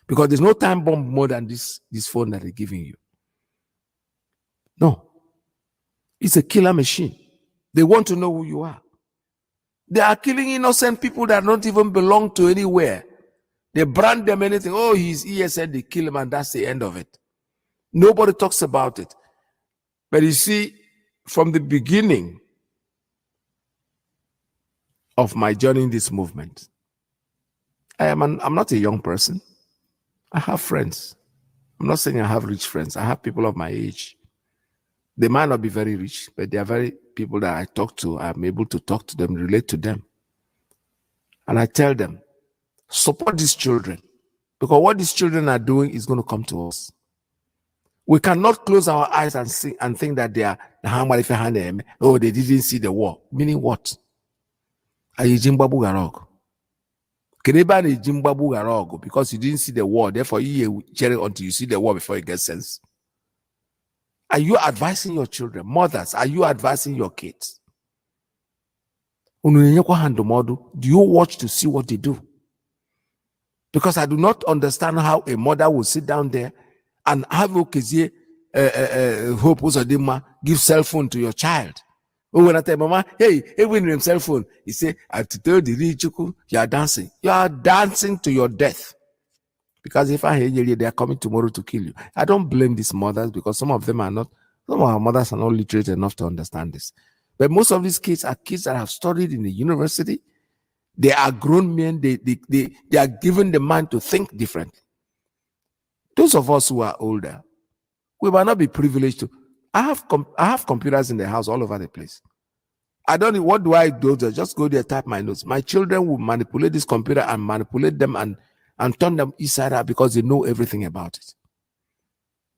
Because there's no time bomb more than this phone that they're giving you. No. It's a killer machine. They want to know who you are. They are killing innocent people that don't even belong to anywhere. They brand them anything. Oh, he's ESN, they kill him, and that's the end of it. Nobody talks about it. But you see, from the beginning of my journey in this movement, I'm not a young person. I have friends. I'm not saying I have rich friends. I have people of my age. They might not be very rich, but they are very people that I talk to. I'm able to talk to them, relate to them. And I tell them, support these children, because what these children are doing is going to come to us. We cannot close our eyes and think that they are, oh, they didn't see the war. Meaning what? Are you Jimbabu Garog? Because you didn't see the war, therefore you cheer it until you see the war before it gets sense. Are you advising your children? Mothers, are you advising your kids? Do you watch to see what they do? Because I do not understand how a mother will sit down there and have Okezie Hope Uzodinma give cell phone to your child. Oh, when I tell mama, hey, when him cell phone, he say, you are dancing. You are dancing to your death. Because if I hear you, they are coming tomorrow to kill you. I don't blame these mothers because some of our mothers are not literate enough to understand this. But most of these kids are kids that have studied in the university. They are grown men. They are given the mind to think differently. Those of us who are older, we might not be privileged to. I have computers in the house all over the place. I don't know, what do I do? Just go there, type my notes. My children will manipulate this computer and manipulate them and turn them inside out because they know everything about it.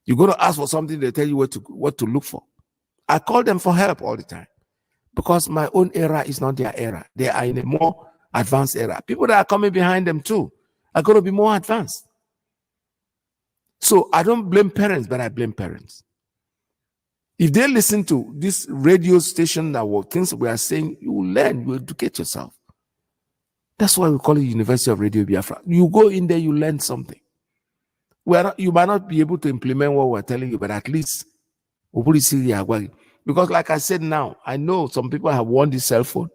You go to ask for something, they tell you what to look for. I call them for help all the time because my own era is not their era. They are in a more advanced era. People that are coming behind them too are going to be more advanced. So I don't blame parents, but I blame parents. If they listen to this radio station that what things we are saying, you will learn, you educate yourself. That's why we call it University of Radio Biafra. You go in there, you learn something. You might not be able to implement what we're telling you, but at least because like I said now, I know some people have won this cell phone.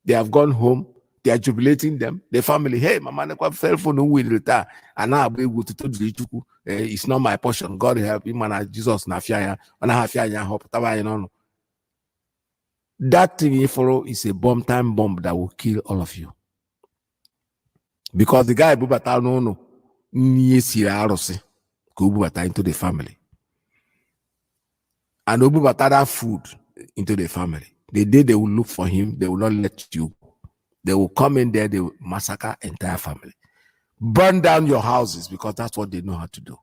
They have gone home. They are jubilating them. The family, hey, mama, I have cell phone who will retire. And now I'm able to tell you, it's not my portion. God help him, man. Jesus na fiya, and I have fiya hope. That thing you follow is a time bomb that will kill all of you. Because the guy bubata no go bubata into the family. And bubata that food into the family. The day they will look for him, they will not let you. They will come in there, they will massacre entire family. Burn down your houses because that's what they know how to do.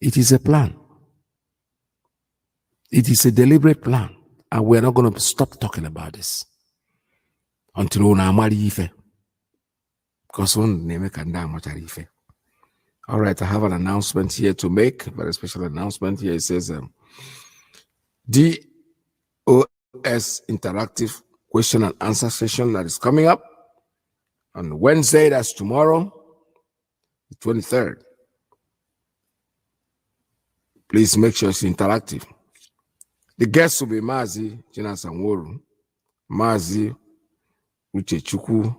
It is a plan. It is a deliberate plan. And we're not going to stop talking about this until we marry Ife. Because one name can down much Ife. All right, I have an announcement here to make, a very special announcement here. It says DOS Interactive Question and Answer session that is coming up on Wednesday, that's tomorrow, the 23rd. Please make sure it's interactive. The guests will be MAZI, Jonas Anworu, MAZI, Uchechukwu,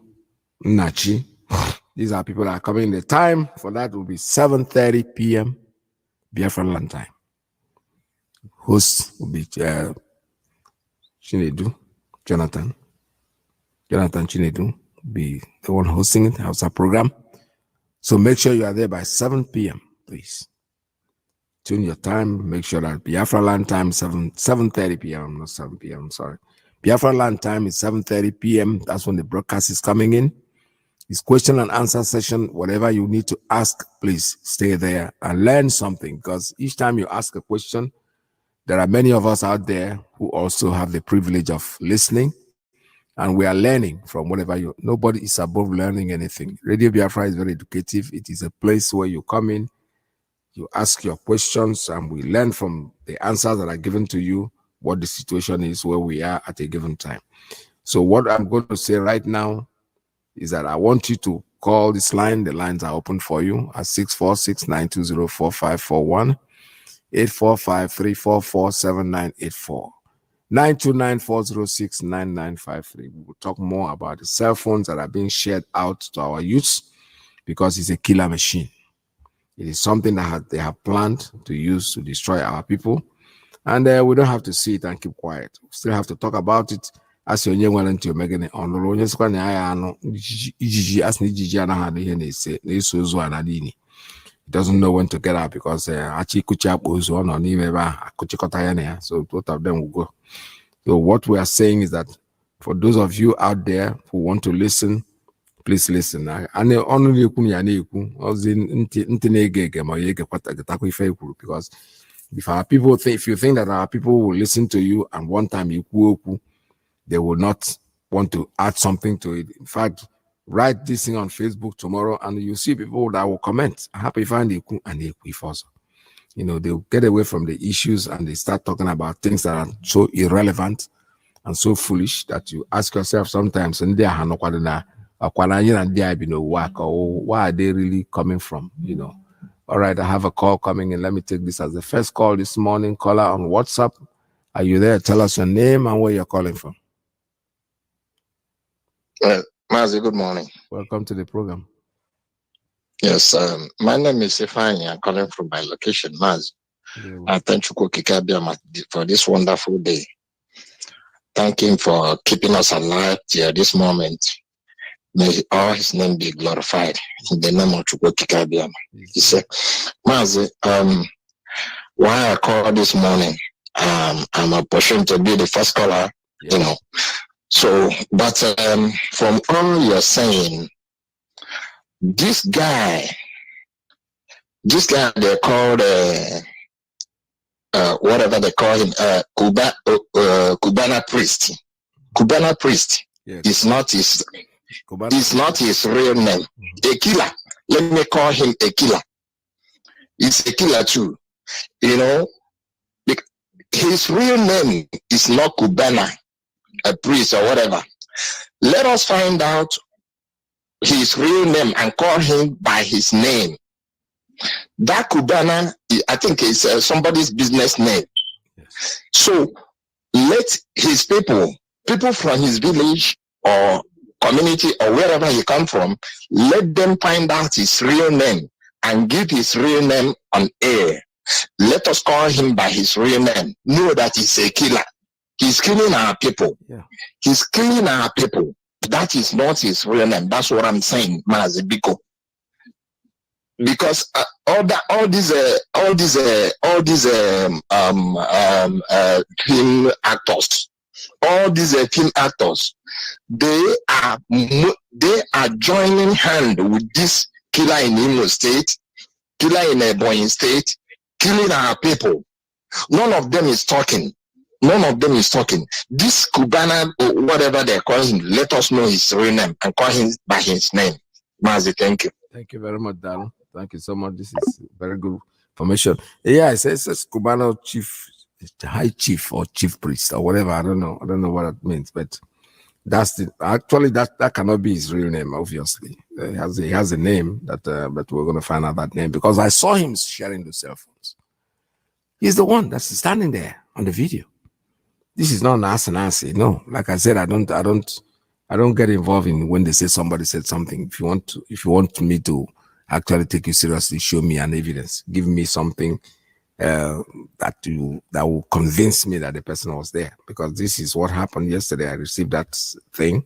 Nachi. These are people that are coming. The time for that will be 7:30 p.m. Biafra land time. Host will be Chinedu, Jonathan Chinedu will be the one hosting it, house our program. So make sure you are there by 7 p.m. please. Tune your time. Make sure that Biafra land time 7:30 p.m. not 7 p.m. I'm sorry. Biafra land time is 7:30 p.m. That's when the broadcast is coming in. It's question and answer session. Whatever you need to ask, please stay there and learn something. Because each time you ask a question, there are many of us out there who also have the privilege of listening, and we are learning from whatever you. Nobody is above learning anything. Radio Biafra is very educative. It is a place where you come in, you ask your questions, and we learn from the answers that are given to you, what the situation is, where we are at a given time. So what I'm going to say right now is that I want you to call this line. The lines are open for you at 646-920-4541, 845-344-7984, 929-406-9953. We will talk more about the cell phones that are being shared out to our youths because it's a killer machine. It is something that they have planned to use to destroy our people. And we don't have to see it and keep quiet. We still have to talk about it. As you know, into your megan on it doesn't know when to get out because so both of them will go. So what we are saying is that for those of you out there who want to listen, please listen. Because if you think that our people will listen to you and one time they will not want to add something to it. In fact, write this thing on Facebook tomorrow and you see people that will comment. Happy find Eku and Eku also. You know, they'll get away from the issues and they start talking about things that are so irrelevant and so foolish that you ask yourself sometimes, why are they really coming from? You know, All right, I have a call coming in. Let me take this as the first call this morning. Caller on WhatsApp. Are you there? Tell us your name and where you're calling from. MAZI, good morning. Welcome to the program. Yes, my name is Ifeanyi. I'm calling from my location, MAZI. I thank you for this wonderful day. Thank him for keeping us alive till this moment. May all his name be glorified in the name of Chukwukikabiyama. He said, MAZI, why I called this morning, I'm a portion to be the first caller, you know. So, but from all you're saying, this guy they called whatever they call him, Cubana priest. Cubana priest is not his real name. A killer. Let me call him a killer. He's a killer too. You know, his real name is not Cubana, a priest or whatever. Let us find out his real name and call him by his name. That Cubana, I think, is somebody's business name. Yes. So let his people from his village or community or wherever he come from, let them find out his real name and give his real name on air. Let us call him by his real name. Know that he's a killer. He's killing our people. Yeah. He's killing our people. That is not his real name. That's what I'm saying, MAZI Biko. Because all these film actors, they are joining hand with this killer in Imo State, killer in Ebonyi State, killing our people. None of them is talking. This Cubana, or whatever they call him, let us know his real name and call him by his name. MAZI, thank you. Thank you very much, Darren. Thank you so much. This is very good information. Yeah, it says Cubano chief, high chief or chief priest or whatever. I don't know what that means, but that's that cannot be his real name. Obviously, he has a name that, but we're going to find out that name because I saw him sharing the cell phones. He's the one that's standing there on the video. This is not Nancy. No, like I said, I don't get involved in when they say somebody said something. If you want me to actually take you seriously, show me an evidence, give me something that will convince me that the person was there, because this is what happened yesterday. I received that thing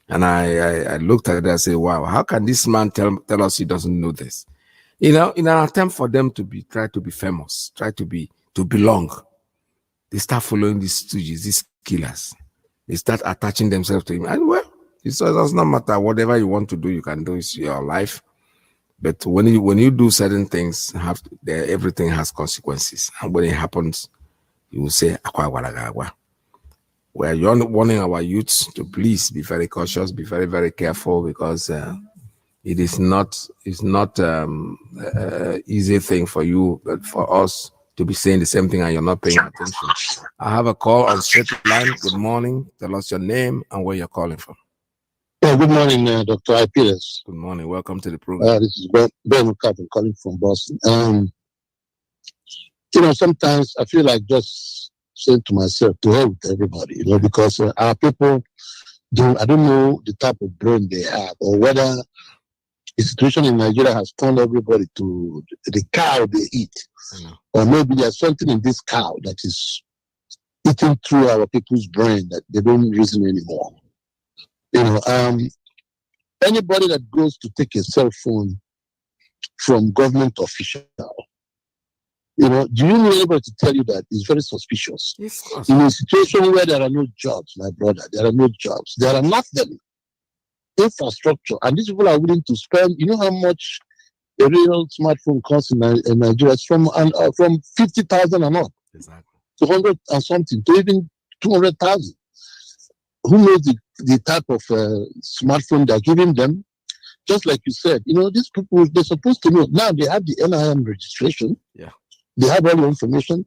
and I looked at it and I said, wow, how can this man tell us he doesn't know this? You know, in an attempt for them to try to be famous, to belong, they start following these stooges, these killers. They start attaching themselves to him. And well, it does not matter. Whatever you want to do, you can do. It's your life. But when you do certain things, everything has consequences. And when it happens, you will say, we're warning our youths to please be very cautious, be very, very careful, because it's not easy thing for you, but for us to be saying the same thing and you're not paying attention. I have a call on straight line. Good morning. Tell us your name and where you're calling from. Good morning, Dr. I. Peters. Good morning. Welcome to the program. This is Ben McCarthy calling from Boston. Sometimes I feel like just saying to myself, to hell with everybody, because our people, I don't know the type of brain they have, or whether the situation in Nigeria has turned everybody to the cow they eat. Or maybe there's something in this cow that is eating through our people's brain that they don't reason anymore. Anybody that goes to take a cell phone from government official, do you know anybody to tell you that is very suspicious? Yes, in a situation where there are no jobs, my brother, there are no jobs, there are nothing, infrastructure, and these people are willing to spend. You know how much a real smartphone costs in Nigeria? It's from 50,000 and up, exactly, to 100 and something, to even 200,000. Who knows the type of smartphone they're giving them? Just like you said, these people, they're supposed to know. Now they have the NIN registration. Yeah. They have all the information.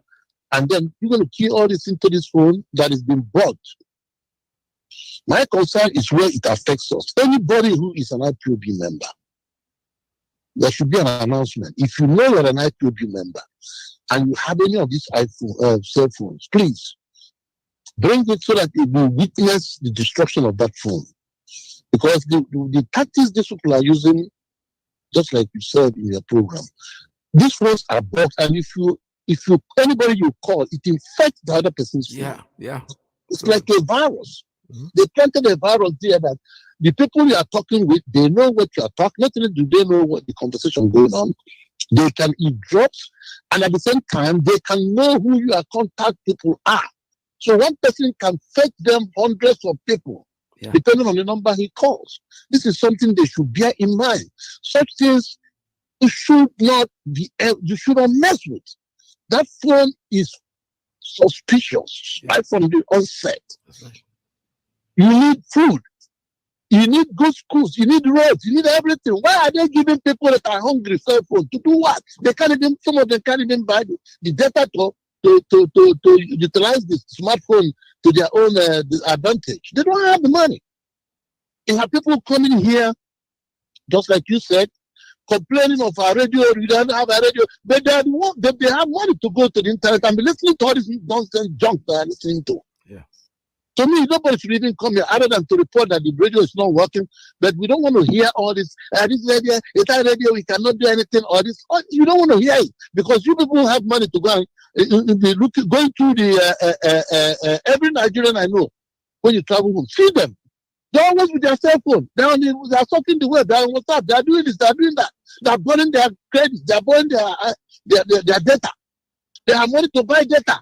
And then you're going to key all this into this phone that is being bought. My concern is where it affects us. Anybody who is an IPOB member, there should be an announcement. If you know you're an IPOB member and you have any of these iPhone cell phones, please bring it so that it will witness the destruction of that phone. Because the tactics these people are using, just like you said in your program, these phones are blocked, and if you anybody you call, it infects the other person's phone. Yeah. It's like a virus. They planted a virus there that the people you are talking with, they know what you are talking. Not only do they know what the conversation going on, they can eavesdrop, and at the same time, they can know who your contact people are. So one person can fetch them hundreds of people, depending on the number he calls. This is something they should bear in mind. Such things you should not mess with. That phone is suspicious right from the onset. You need food. You need good schools. You need roads. You need everything. Why are they giving people that are hungry cell phone to do what? They can't even. Some of them can't even buy the data to utilize the smartphone to their own advantage. They don't have the money. You have people coming here, just like you said, complaining of our radio. We don't have a radio, but they have money to go to the internet and be listening to all this nonsense junk they are listening to. To me, nobody should even come here other than to report that the radio is not working. But we don't want to hear all this. This radio, it's radio, we cannot do anything. Or this, you don't want to hear it because you people have money to go and going through the every Nigerian I know. When you travel home, see them. They're always with their cell phone. They are talking the web. They are on WhatsApp. They are doing this. They are doing that. They are burning their credits. They are burning their data. They have money to buy data.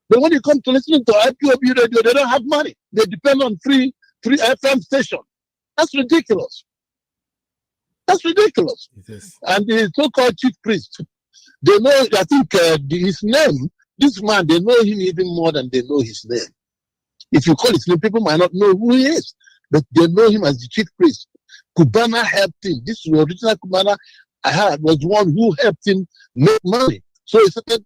But when you come to listening to IPOB radio, they don't have money. They depend on free FM station. That's ridiculous. That's ridiculous. And the so-called chief priest, they know, I think his name, this man, they know him even more than they know his name. If you call his name, people might not know who he is, but they know him as the chief priest. Cubana helped him. This original Cubana I had was one who helped him make money. So he started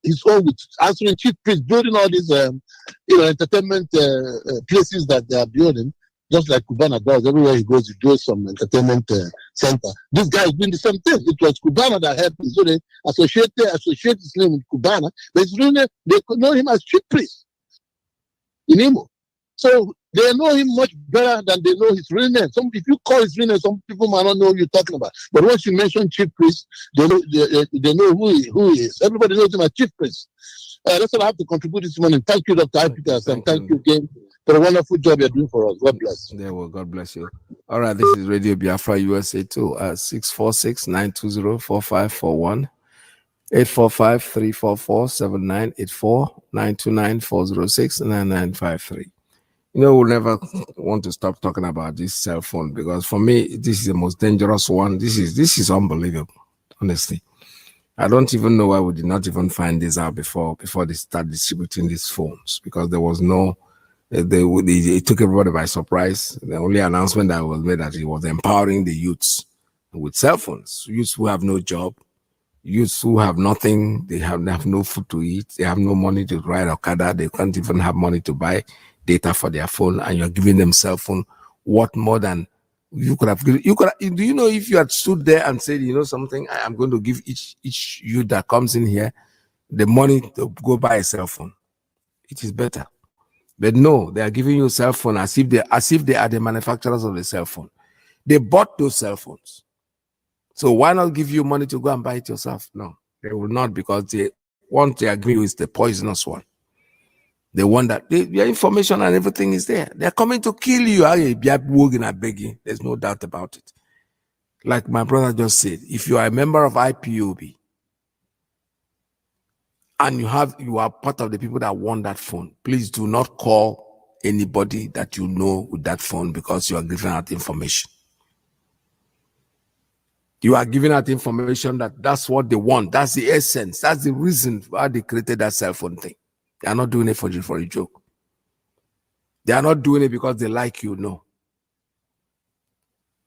his own with answering chief priest, building all these entertainment places that they are building, just like Cubana does. Everywhere he goes, he does some entertainment center. This guy is doing the same thing. It was Cubana that helped him. So they associate his name with Cubana, but it's really, they know him as chief priest in Imo. So they know him much better than they know his real name. If you call his real name, some people might not know who you're talking about. But once you mention chief priest, they know who he is. Everybody knows him as chief priest. That's what I have to contribute this morning. Thank you, Dr. Peters, and thank you again for the wonderful job you're doing for us. God bless. Yeah, well, God bless you. All right, this is Radio Biafra USA 2 at 646-920-4541. 845-344-7984, 929-406-9953. You know, we'll never want to stop talking about this cell phone because for me, this is the most dangerous one. This is unbelievable, honestly. I don't even know why we did not even find this out before they start distributing these phones because there was no, it took everybody by surprise. The only announcement that was made that it was empowering the youths with cell phones, youths who have no job, youths who have nothing, they have no food to eat, they have no money to ride Okada, they can't even have money to buy data for their phone, and you're giving them cell phone. What more than you could have given? Do you know if you had stood there and said, you know something, I am going to give each youth that comes in here the money to go buy a cell phone, it is better. But no, they are giving you a cell phone as if they are the manufacturers of the cell phone. They bought those cell phones. So why not give you money to go and buy it yourself? No, they will not, because they want to agree with the poisonous one. They want that your information and everything is there. They're coming to kill you. There's no doubt about it. Like my brother just said, if you are a member of IPOB and you are part of the people that want that phone, please do not call anybody that you know with that phone because you are giving out information. You are giving out information that's what they want. That's the essence. That's the reason why they created that cell phone thing. They are not doing it for a joke. They are not doing it because they like you, no.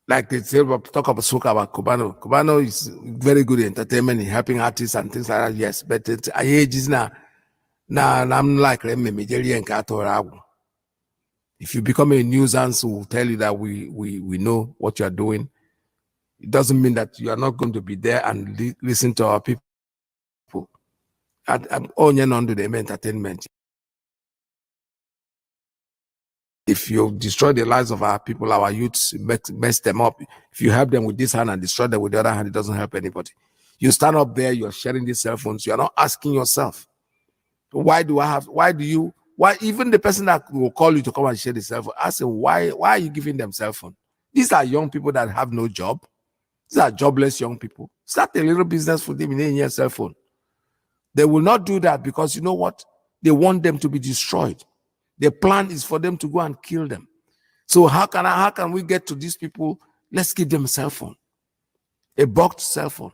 Like they say, talk about Cubano. Cubano is very good in entertainment, in helping artists and things like that, yes. But I age is now I'm like if you become a nuisance, we'll tell you that we know what you're doing. It doesn't mean that you are not going to be there and listen to our people. I'm only on to the entertainment. If you destroy the lives of our people, our youths, mess them up. If you help them with this hand and destroy them with the other hand, it doesn't help anybody. You stand up there, you're sharing these cell phones. You're not asking yourself, why even the person that will call you to come and share the cell phone, ask them, why are you giving them cell phone? These are young people that have no job. These are jobless young people. Start a little business for them in your cell phone. They will not do that because you know what? They want them to be destroyed. The plan is for them to go and kill them. So how can we get to these people? Let's give them a cell phone, a boxed cell phone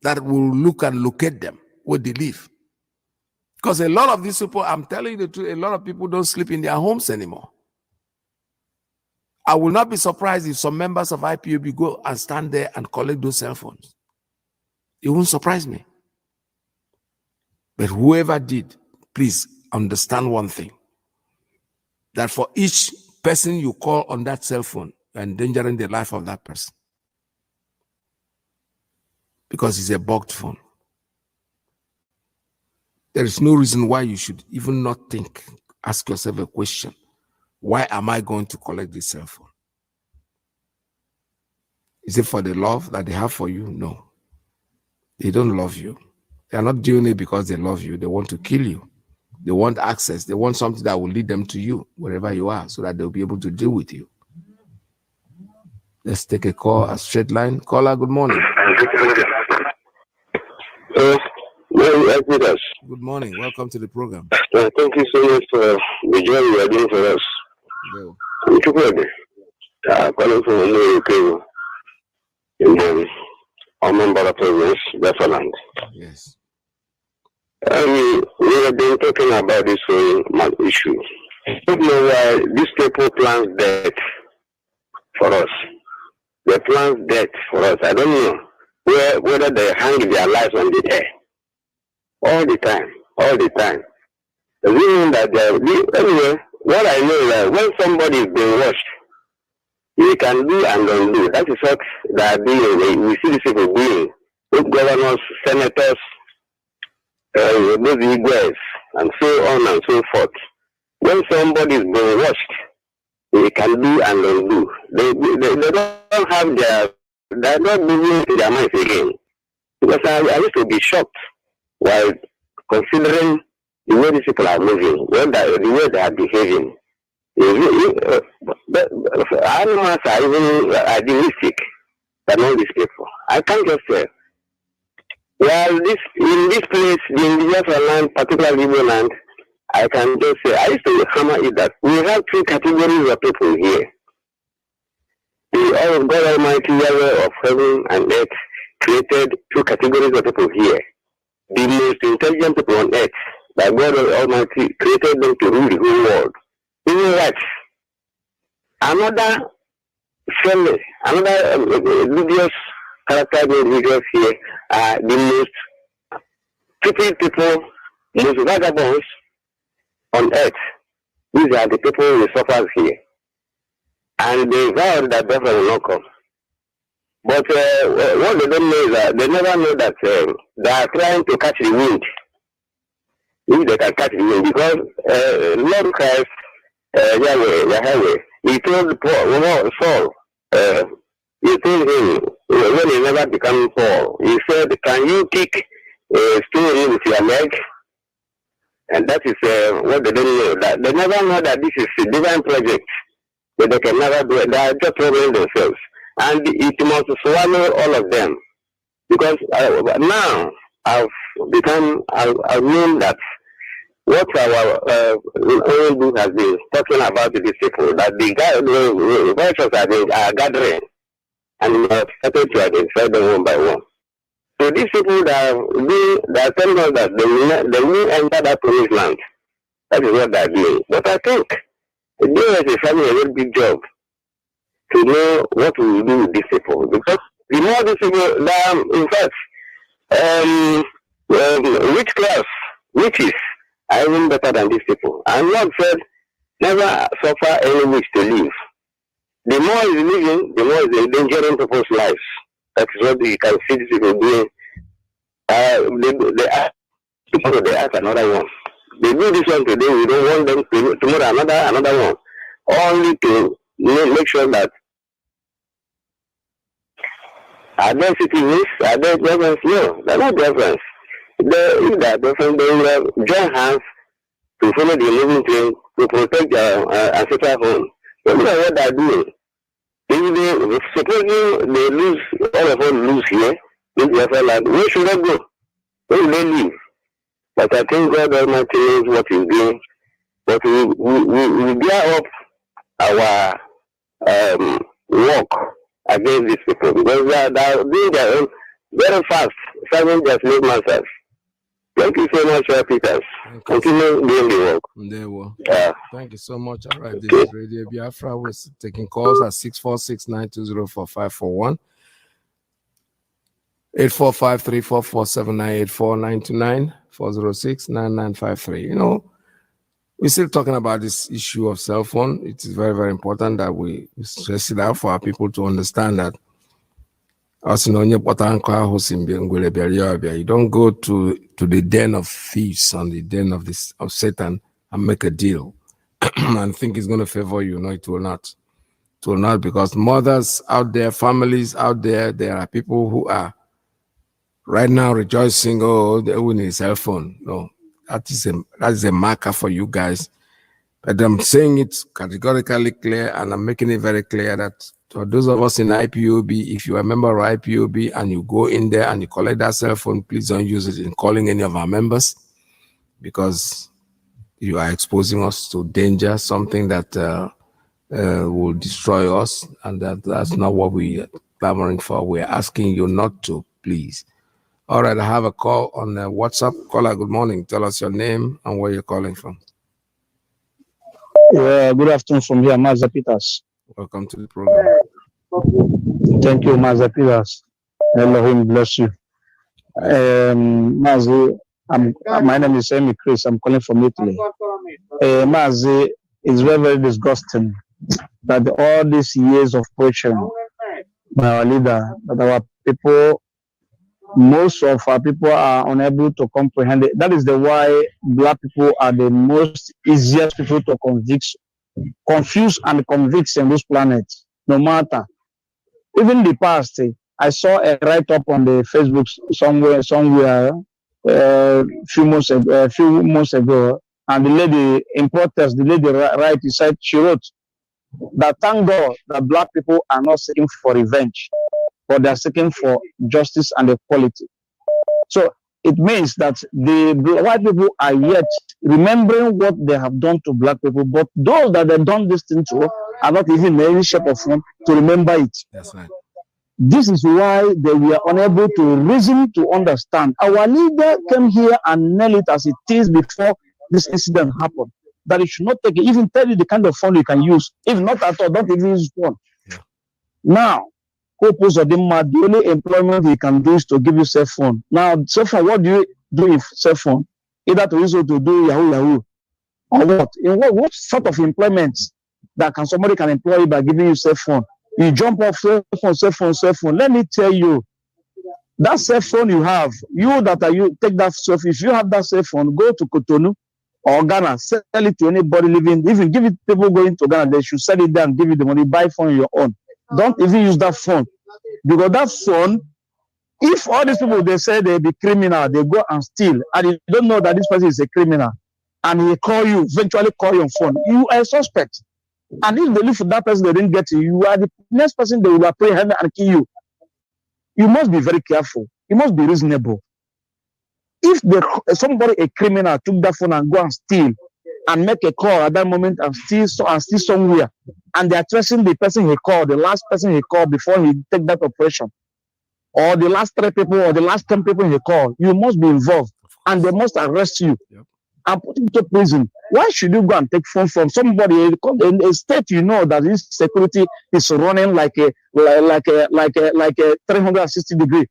that will look and locate them where they live. Because a lot of these people, I'm telling you the truth, a lot of people don't sleep in their homes anymore. I will not be surprised if some members of IPOB go and stand there and collect those cell phones. It won't surprise me. But whoever did, please understand one thing. That for each person you call on that cell phone, you're endangering the life of that person. Because it's a bugged phone. There is no reason why you should even not think, ask yourself a question. Why am I going to collect this cell phone? Is it for the love that they have for you? No. They don't love you. They are not doing it because they love you. They want to kill you. They want access. They want something that will lead them to you, wherever you are, so that they'll be able to deal with you. Let's take a call, a straight line. Caller, good morning. Good morning. Welcome to the program. Thank you so much for the job you are doing for us. Calling from the in our member of province, Biafra. Yes. We have been talking about this whole issue. I don't know why these people plan death for us. They plan death for us. I don't know whether they hang their lives on the air. All the time. The reason that anyway, what I know is that when somebody is being watched, you can do and don't do. That is what they are doing. We see these people doing. With governors, senators, those guys, and so on and so forth. When somebody is being watched, they can do and don't do. They don't have they're not moving in their minds again. Because I used to be shocked while considering the way these people are moving, the way they are behaving. Animals are even idealistic than all these people. I can't just say. Well, in this place, the indigenous land, particularly Igbo land, I can just say, I used to hammer it that we have two categories of people here. The God Almighty, Yahweh of heaven and earth, created two categories of people here. The most intelligent people on earth, that God Almighty created them to rule the whole world. Even that, another family, another religious character individuals here are the most stupid people, most vagabonds on earth. These are the people who suffer here. And they vow that death will not come. But what they don't know is that they never know that they are trying to catch the wind. If they can catch the wind, because Lord Christ, Yahweh, he told Saul, he told him, when he never became Paul, he said, can you kick a stone with your leg? And that is what they don't know. That they never know that this is a divine project, but they can never do it. They are just troubling themselves. And it must swallow all of them. Because now I've known that what our own book has been talking about these people, that the voices are gathering, and we have started to identify them one by one. So these people that are telling us that they will enter that promised land. That is what they are doing. But I think they are having a very big job to know what we will do with these people. Because the more these people, in fact, rich class, witches, are even better than these people. And Lord said, never suffer any witch to live. The more is living, the more is endangering people's lives. That is what you can see these people doing. They ask another one. They do this one today, we don't want them to tomorrow another one. Only to make sure that are there citizens, are there difference? No, they're not difference. If they are different, they will join hands to follow the living train to protect their ancestral home. That's what they're doing. If supposing they lose, all of us lose here, in Biafra land, where should they go? Where will they live? But I think God Almighty knows what He's doing. But we gear up our work against these people because they are doing their own very fast, serving their slave masters. Thank you so much, Peters. Continue doing the work. There were. Thank you so much. All right, this is Radio Biafra. We're taking calls at 646-920-4541. 845-344-7984-929 406-9953. You know, we're still talking about this issue of cell phone. It is very, very important that we stress it out for our people to understand that you don't go to the den of thieves and the den of Satan and make a deal and think it's going to favor you. No, it will not. It will not, because mothers out there, families out there, there are people who are right now rejoicing, oh, they win a cell phone. No, that is a marker for you guys. But I'm saying it categorically clear, and I'm making it very clear that for those of us in IPOB, if you are a member of IPOB and you go in there and you collect that cell phone, please don't use it in calling any of our members, because you are exposing us to danger, something that will destroy us, and that's not what we are clamoring for. We're asking you not to, please. All right, I have a call on WhatsApp. Caller, good morning. Tell us your name and where you're calling from. Yeah, good afternoon from here, MAZI Peters. Welcome to the program. Thank you, MAZI Peters. Elohim bless you. MAZI, my name is Amy Chris. I'm calling from Italy. MAZI, it's very, very disgusting that all these years of preaching by our leader, that our people, most of our people are unable to comprehend it. That is the why black people are the most easiest people to confuse and convict in this planet, no matter. Even the past, I saw a write-up on the Facebook somewhere, few months ago, and the lady in protest, the lady said, she wrote that thank God that black people are not seeking for revenge, but they are seeking for justice and equality. So it means that the white people are yet remembering what they have done to black people, but those that they done this thing to are not even in any shape or form to remember it. That's right. This is why they were unable to reason to understand. Our leader came here and nailed it as it is before this incident happened. That it should not take it, even tell you the kind of phone you can use. If not at all, don't even use phone. Yeah. Now, the only employment he can do is to give you cell phone. Now, cell phone, what do you do with cell phone? Either to use it to do Yahoo, or what? In what sort of employment that somebody can employ you by giving you cell phone? You jump off cell phone. Let me tell you, that cell phone you have, you take that cell phone. If you have that cell phone, go to Cotonou or Ghana, sell it to anybody living. Even give it people going to Ghana, they should sell it there and give you the money. Buy phone on your own. Don't even use that phone, because that phone, if all these people they say they be criminal, they go and steal, and you don't know that this person is a criminal, and he eventually call your phone, you are a suspect. And if they look for that person, they didn't get you are the next person they will apprehend and kill you. You must be very careful. You must be reasonable. If somebody, a criminal, took that phone and go and steal and make a call at that moment and steal somewhere, and they are tracing the person he called, the last person he called before he take that operation, or the last 3 people or the last 10 people he called, you must be involved, and they must arrest you. Yep. And put into prison. Why should you go and take phone from somebody in a state you know that this security is running like a 360 degree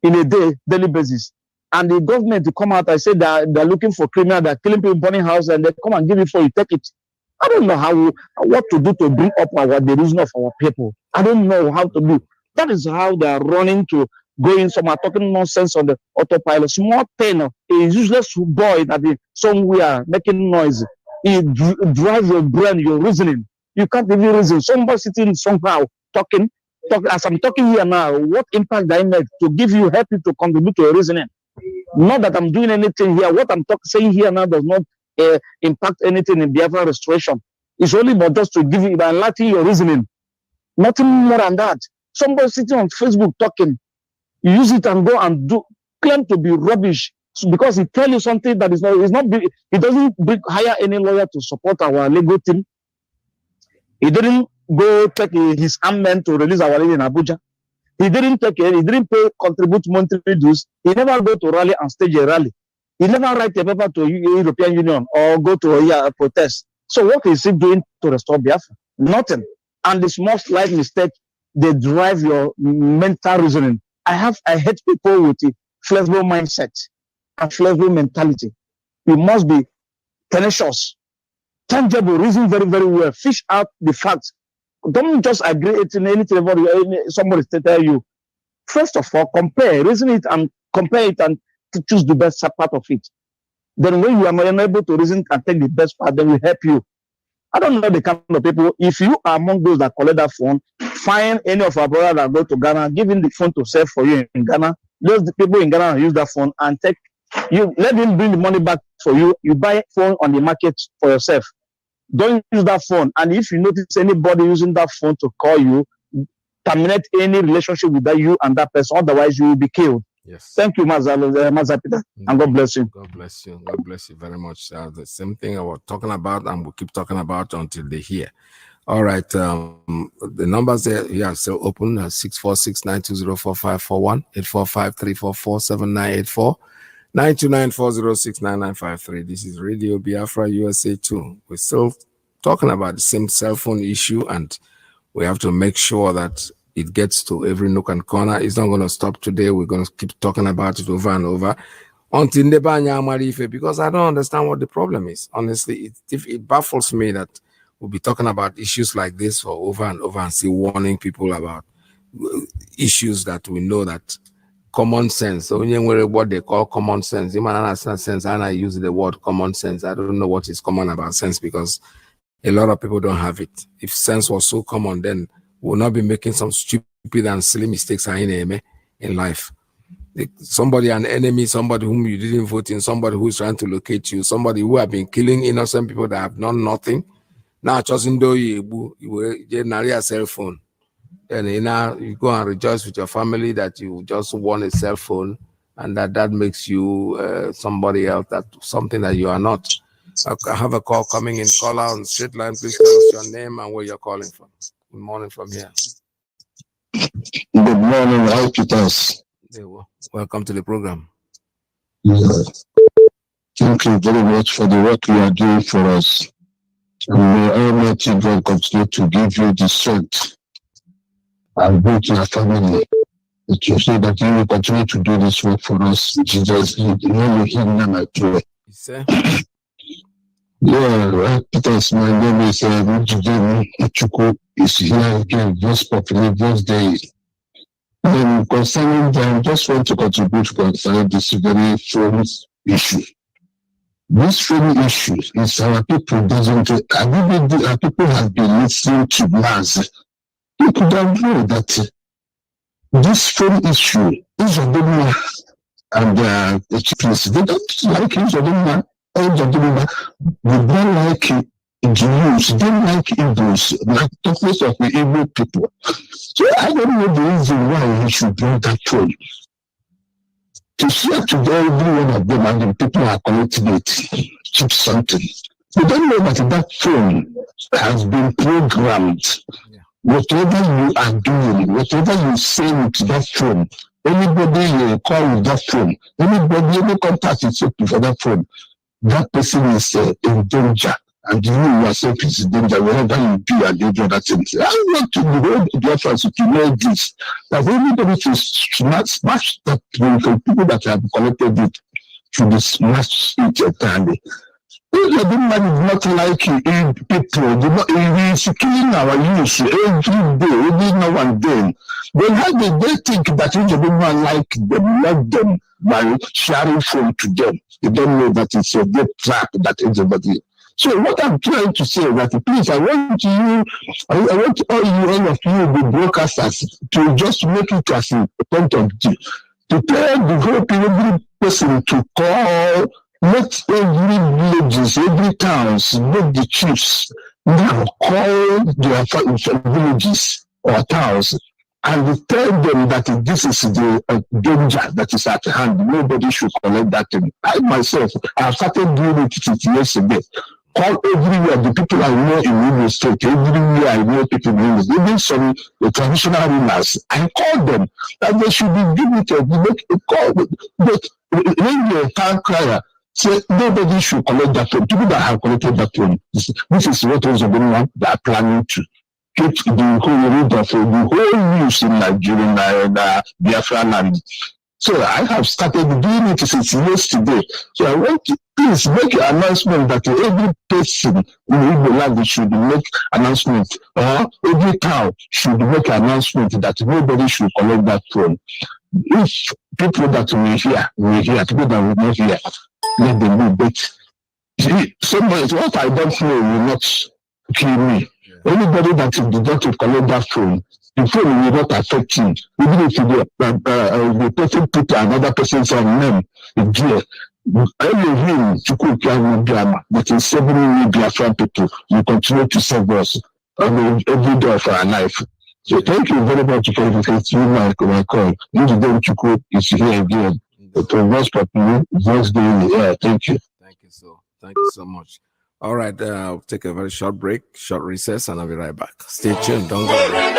in a daily basis? And the government to come out and say that they're looking for criminals, they're killing people, burning houses, and they come and give you for you, take it. I don't know what to do to bring up the reason of our people. I don't know how to do. That is how they are running to go in. Some are talking nonsense on the autopilot. Small thing, a useless boy that is somewhere making noise. It drives your brain, your reasoning. You can't even reason. Somebody sitting somehow talking. As I'm talking here now, what impact I make to give you, help you to contribute to your reasoning? Not that I'm doing anything here. What I'm saying here now does not impact anything in Biafra restoration. It's only but just to give you, enlighten your reasoning. Nothing more than that. Somebody sitting on Facebook talking, you use it and go and claim to be rubbish because he tell you something that is not. He doesn't hire any lawyer to support our legal team. He didn't go take his armament to release our lady in Abuja. He didn't contribute monthly dues. He never go to rally and stage a rally. He never write a paper to European Union or go to a protest. So what is he doing to restore Biafra? Nothing. And the small slight mistake, they drive your mental reasoning. I hate people with a flexible mindset and flexible mentality. You must be tenacious, tangible, reason very, very well, fish out the facts. Don't just agree to anything somebody tell you. First of all, reason it and compare it and to choose the best part of it. Then when you are unable to reason and take the best part, then we help you. I don't know the kind of people. If you are among those that collect that phone, find any of our brothers that go to Ghana, give him the phone to sell for you in Ghana. Those people in Ghana use that phone and let him bring the money back for you. You buy phone on the market for yourself. Don't use that phone. And if you notice anybody using that phone to call you, terminate any relationship with you and that person. Otherwise, you will be killed. Yes. Thank you, Maza Peter, and God bless you. God bless you. God bless you very much. The same thing I was talking about, and we'll keep talking about until they hear. All right. The numbers there are still open. 646-920-4541, 845-344-7984, 929-406-9953. This is Radio Biafra USA 2. We're still talking about the same cell phone issue, and we have to make sure that it gets to every nook and corner. It's not going to stop today. We're going to keep talking about it over and over until because I don't understand what the problem is. Honestly, it baffles me that we'll be talking about issues like this for over and over and still warning people about issues that we know that common sense. So what they call common sense. Even sense, and I use the word common sense. I don't know what is common about sense because a lot of people don't have it. If sense was so common, then we'll not be making some stupid and silly mistakes in life. Somebody, an enemy, somebody whom you didn't vote in, somebody who is trying to locate you, somebody who have been killing innocent people that have done nothing. Now, just in though you generate a cell phone, then you go and rejoice with your family that you just won a cell phone, and that makes you somebody else, that something that you are not. I have a call coming in. Caller on straight line. Please tell us your name and where you're calling from. Good morning from here. Good morning, all PETERS. Welcome to the program. Yeah. Thank you very much for the work you are doing for us. And may Almighty God continue to give you the strength and go to your family. That you say that you will continue to do this work for us. Jesus, in the name of Him, I pray. Yeah, PETERS, my name is Mujidemi Ichuku. Is here again, just popular, just days. Concerning them, just want to contribute concerning this very phone issue. This phone issue is our people doesn't. Our people have been listening to MAZI. People don't know that this phone issue is a Obama and the chief minister. They don't like Obama. They don't like the Jews. They don't like Hebrews, like toughness of the Hebrew people. So I don't know the reason why he should bring that phone. To share to every one of them, and the people are collecting it, keep something. They don't know that that phone has been programmed. Yeah. Whatever you are doing, whatever you say with that phone, anybody you call with that phone, anybody, any contact you take for that phone, that person is in danger. And you yourself is in danger wherever you be and you do other things. I want to hold the efforts to know this. That everybody should smash that phone for people that have collected it, should smash it entirely. man is not like people. He's killing our youth every day, every now and then. Then how do they think that man like them, love them by sharing phone to them? They don't know that it's a death trap that everybody. So what I'm trying to say is that please, I want all of you, the broadcasters, to just make it as a point of view. To tell the whole every person to call, let every villages, every towns, let the chiefs now call their villages or towns and tell them that this is the danger that is at hand. Nobody should collect that thing. I myself, I have started doing it yesterday. Call everywhere, the people I know in Imo State, everywhere I know people in Imo State, even some the traditional rulers, I call them that they should be given to make a call. But when the town crier say nobody should collect that phone, people that have collected that phone, this is what those of them that are planning to get the whole root of the whole news in Nigeria and Biafra land. So I have started doing it since yesterday. So I want to please make an announcement that every person in Igbo land should make announcement, or every town should make an announcement that nobody should collect that phone. If people that will hear, people that will not hear, let them know. But somebody, what I don't know will not kill me. Anybody that is not to collect that phone, the phone will not affect him. Even if the person put another person's name in there, Elohim, but in 7 million Biafran people will continue to serve us every day of our life. So thank you very much for my call. Chukwu is here again. To voice popular, voice daily. Yeah, thank you. Thank you so much. All right, I'll take a very short break, short recess, and I'll be right back. Stay tuned, don't go away.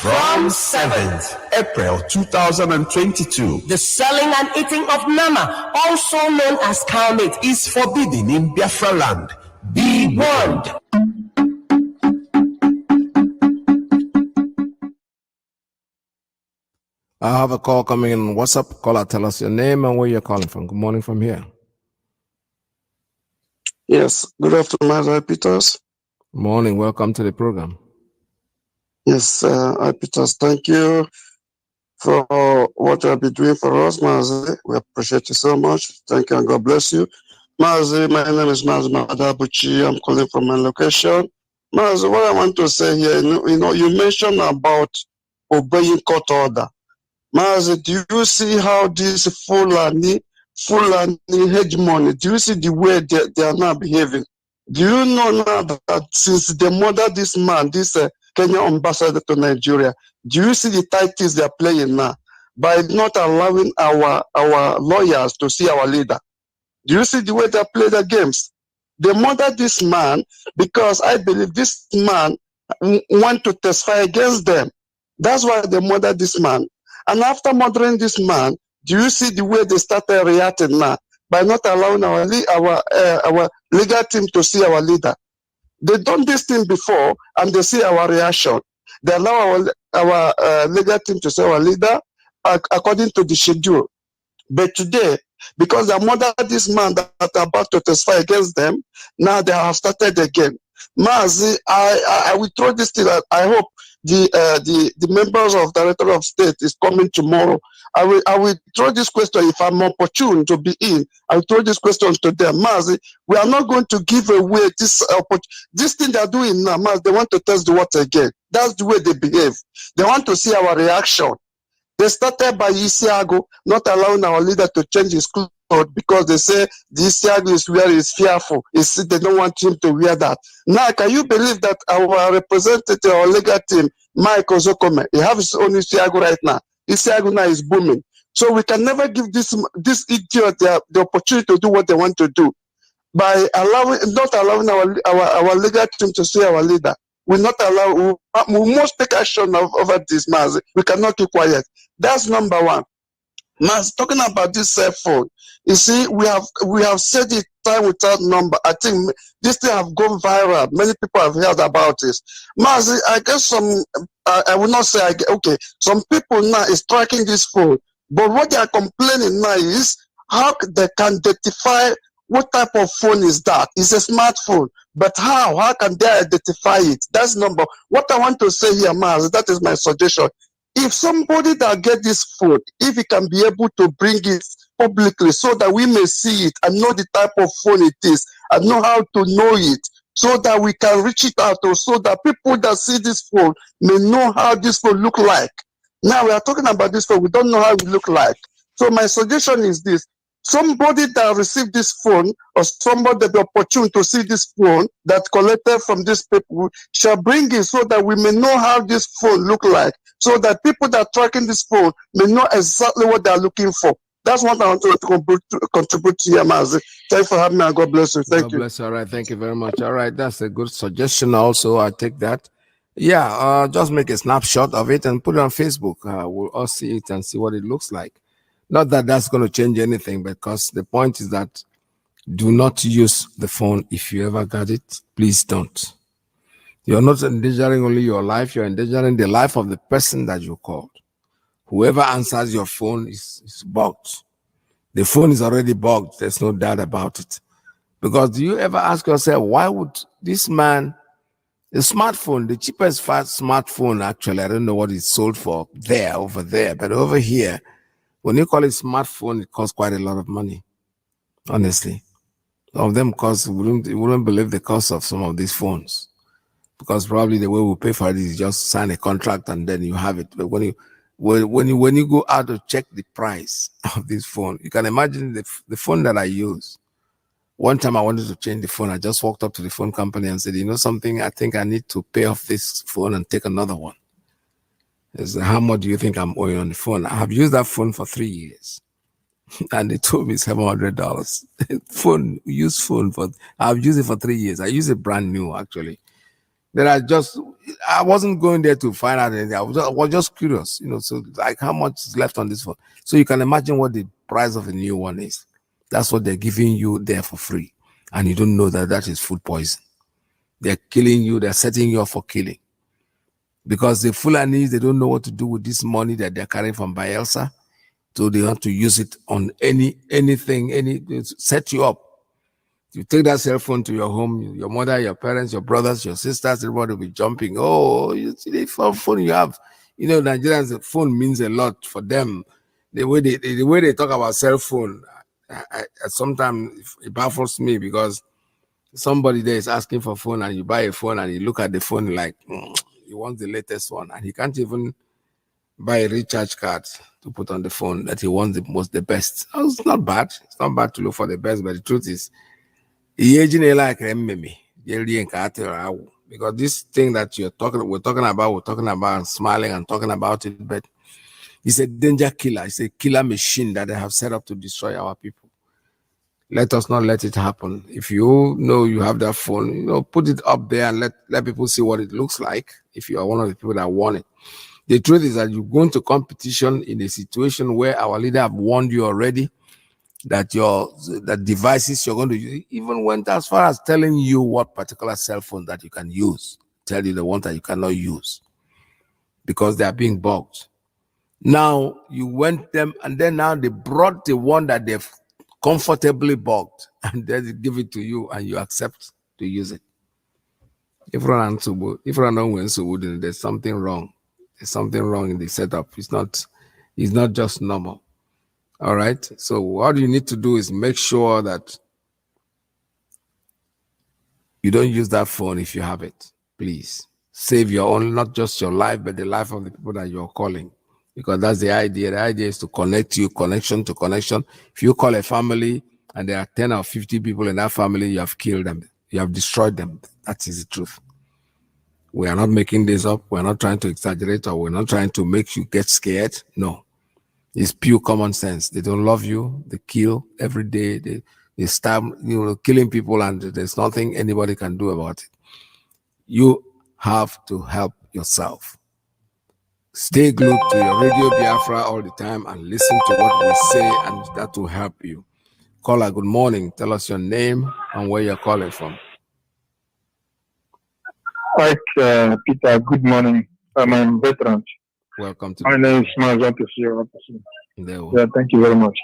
From 7th April 2022, the selling and eating of nama, also known as cow meat, is forbidden in Biafra land. Be warned. I have a call coming in. What's up? Caller, tell us your name and where you're calling from. Good morning from here. Yes, good afternoon, MAZI Peters. Morning, welcome to the program. Yes, Peters, thank you for what you have been doing for us, MAZI. We appreciate you so much. Thank you and God bless you. MAZI, my name is MAZI Madabuchi. I'm calling from my location. MAZI, what I want to say here, you mentioned about obeying court order. MAZI, do you see how this Fulani hegemony, do you see the way they are now behaving? Do you know now that since they murdered this man, this Kenya ambassador to Nigeria, do you see the tactics they are playing now by not allowing our lawyers to see our leader? Do you see the way they play the games? They murdered this man because I believe this man want to testify against them. That's why they murdered this man. And after murdering this man, do you see the way they started reacting now by not allowing our legal team to see our leader? They done this thing before, and they see our reaction. They allow our legal team to see our leader according to the schedule. But today, because they murdered this man that are about to testify against them, now they have started again. MAZI, I will throw this thing. I hope the members of Director of State is coming tomorrow. I will throw this question. If I'm opportune to be in, I will throw this question to them. MAZI, we are not going to give away this thing they are doing now. MAZI, they want to test the water again. That's the way they behave. They want to see our reaction. They started by Isiago not allowing our leader to change his clothes because they say the Isiago is where he's fearful. They don't want him to wear that. Now, can you believe that our representative or legal team, Mike Ozokome, he has his own Isiago right now. Isiago now is booming. So we can never give this idiot the opportunity to do what they want to do by not allowing our legal team to see our leader. We not allow. We must take action over this, MAZI. We cannot keep quiet. That's number one. Mas, talking about this cell phone, you see, we have said it time without number. I think this thing have gone viral. Many people have heard about this. Mas, I guess I will not say, okay, some people now is tracking this phone, but what they are complaining now is how they can identify what type of phone is that. It's a smartphone, but how can they identify it? That's number. What I want to say here, Mas, that is my suggestion. If somebody that get this phone, if he can be able to bring it publicly so that we may see it and know the type of phone it is and know how to know it, so that we can reach it out, or so that people that see this phone may know how this phone look like. Now we are talking about this phone, we don't know how it look like. So my suggestion is this: somebody that received this phone, or somebody that the opportunity to see this phone that collected from these people, shall bring it so that we may know how this phone look like, so that people that are tracking this phone may know exactly what they are looking for. That's what I want to contribute to Yamal. Thank you for having me, and God bless you. Thank you. God bless you. All right, thank you very much. All right, that's a good suggestion also. I take that. Yeah, just make a snapshot of it and put it on Facebook. We'll all see it and see what it looks like. Not that that's going to change anything, because the point is that do not use the phone if you ever got it. Please don't. You're not endangering only your life, you're endangering the life of the person that you called. Whoever answers your phone is bugged. The phone is already bugged. There's no doubt about it. Because do you ever ask yourself, why would this man, the smartphone, the cheapest smartphone, actually, I don't know what it's sold for over there, but over here, when you call it smartphone, it costs quite a lot of money. Honestly. Some of them cost, you wouldn't believe the cost of some of these phones. Because probably the way we pay for it is just sign a contract and then you have it. But when you go out to check the price of this phone, you can imagine the phone that I use. One time I wanted to change the phone. I just walked up to the phone company and said, you know something, I think I need to pay off this phone and take another one. They said, how much do you think I'm owing on the phone? I have used that phone for 3 years. And they told me $700. I've used it for 3 years. I use it brand new, actually. Then I wasn't going there to find out anything. I was just curious, so like how much is left on this phone. So you can imagine what the price of a new one is. That's what they're giving you there for free. And you don't know that is food poison. They're killing you. They're setting you up for killing. Because the Fulanis, they don't know what to do with this money that they're carrying from Bielsa. So they want to use it on anything, set you up. You take that cell phone to your home, your mother, your parents, your brothers, your sisters, everybody will be jumping. Oh, you see the phone you have. Nigerians, the phone means a lot for them. The way they talk about cell phone, sometimes it baffles me, because somebody there is asking for a phone and you buy a phone and you look at the phone like, you want the latest one, and he can't even buy a recharge card to put on the phone that he wants the best. Oh, it's not bad. It's not bad to look for the best, but the truth is, because this thing that we're talking about smiling and talking about it, but it's a danger killer. It's a killer machine that they have set up to destroy our people. Let us not let it happen. If you know you have that phone, put it up there and let people see what it looks like if you are one of the people that want it. The truth is that you go into competition in a situation where our leader have warned you already that devices you're going to use, even went as far as telling you what particular cell phone that you can use, tell you the one that you cannot use, because they are being bugged. Now you went them, and then now they brought the one that they've comfortably bugged, and then they give it to you, and you accept to use it. If there's something wrong. There's something wrong in the setup. It's not just normal. All right. So what you need to do is make sure that you don't use that phone if you have it. Please save your own, not just your life, but the life of the people that you're calling, because that's the idea. The idea is to connect you, connection to connection. If you call a family and there are 10 or 50 people in that family, you have killed them. You have destroyed them. That is the truth. We are not making this up. We're not trying to exaggerate, or we're not trying to make you get scared. No. It's pure common sense. They don't love you. They kill every day. They stab, killing people, and there's nothing anybody can do about it. You have to help yourself. Stay glued to your Radio Biafra all the time and listen to what we say, and that will help you. Caller, good morning. Tell us your name and where you're calling from. Hi, Peter. Good morning. I'm a veteran. Welcome to my name is Mazi. Yeah, thank you very much.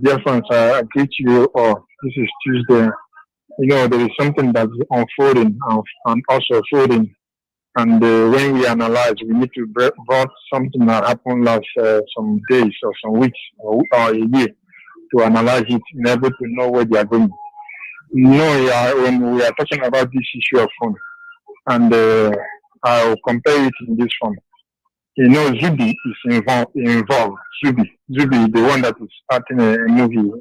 Dear friends, I greet you all. This is Tuesday. You know, there is something that's unfolding and also folding. And when we analyze, we need to bring something that happened last some days or some weeks or a year to analyze it in order to know where they are going. You know, when we are talking about this issue of fund, and I'll compare it in this form. You know, Zubi is involved. Zubi, the one that is acting a movie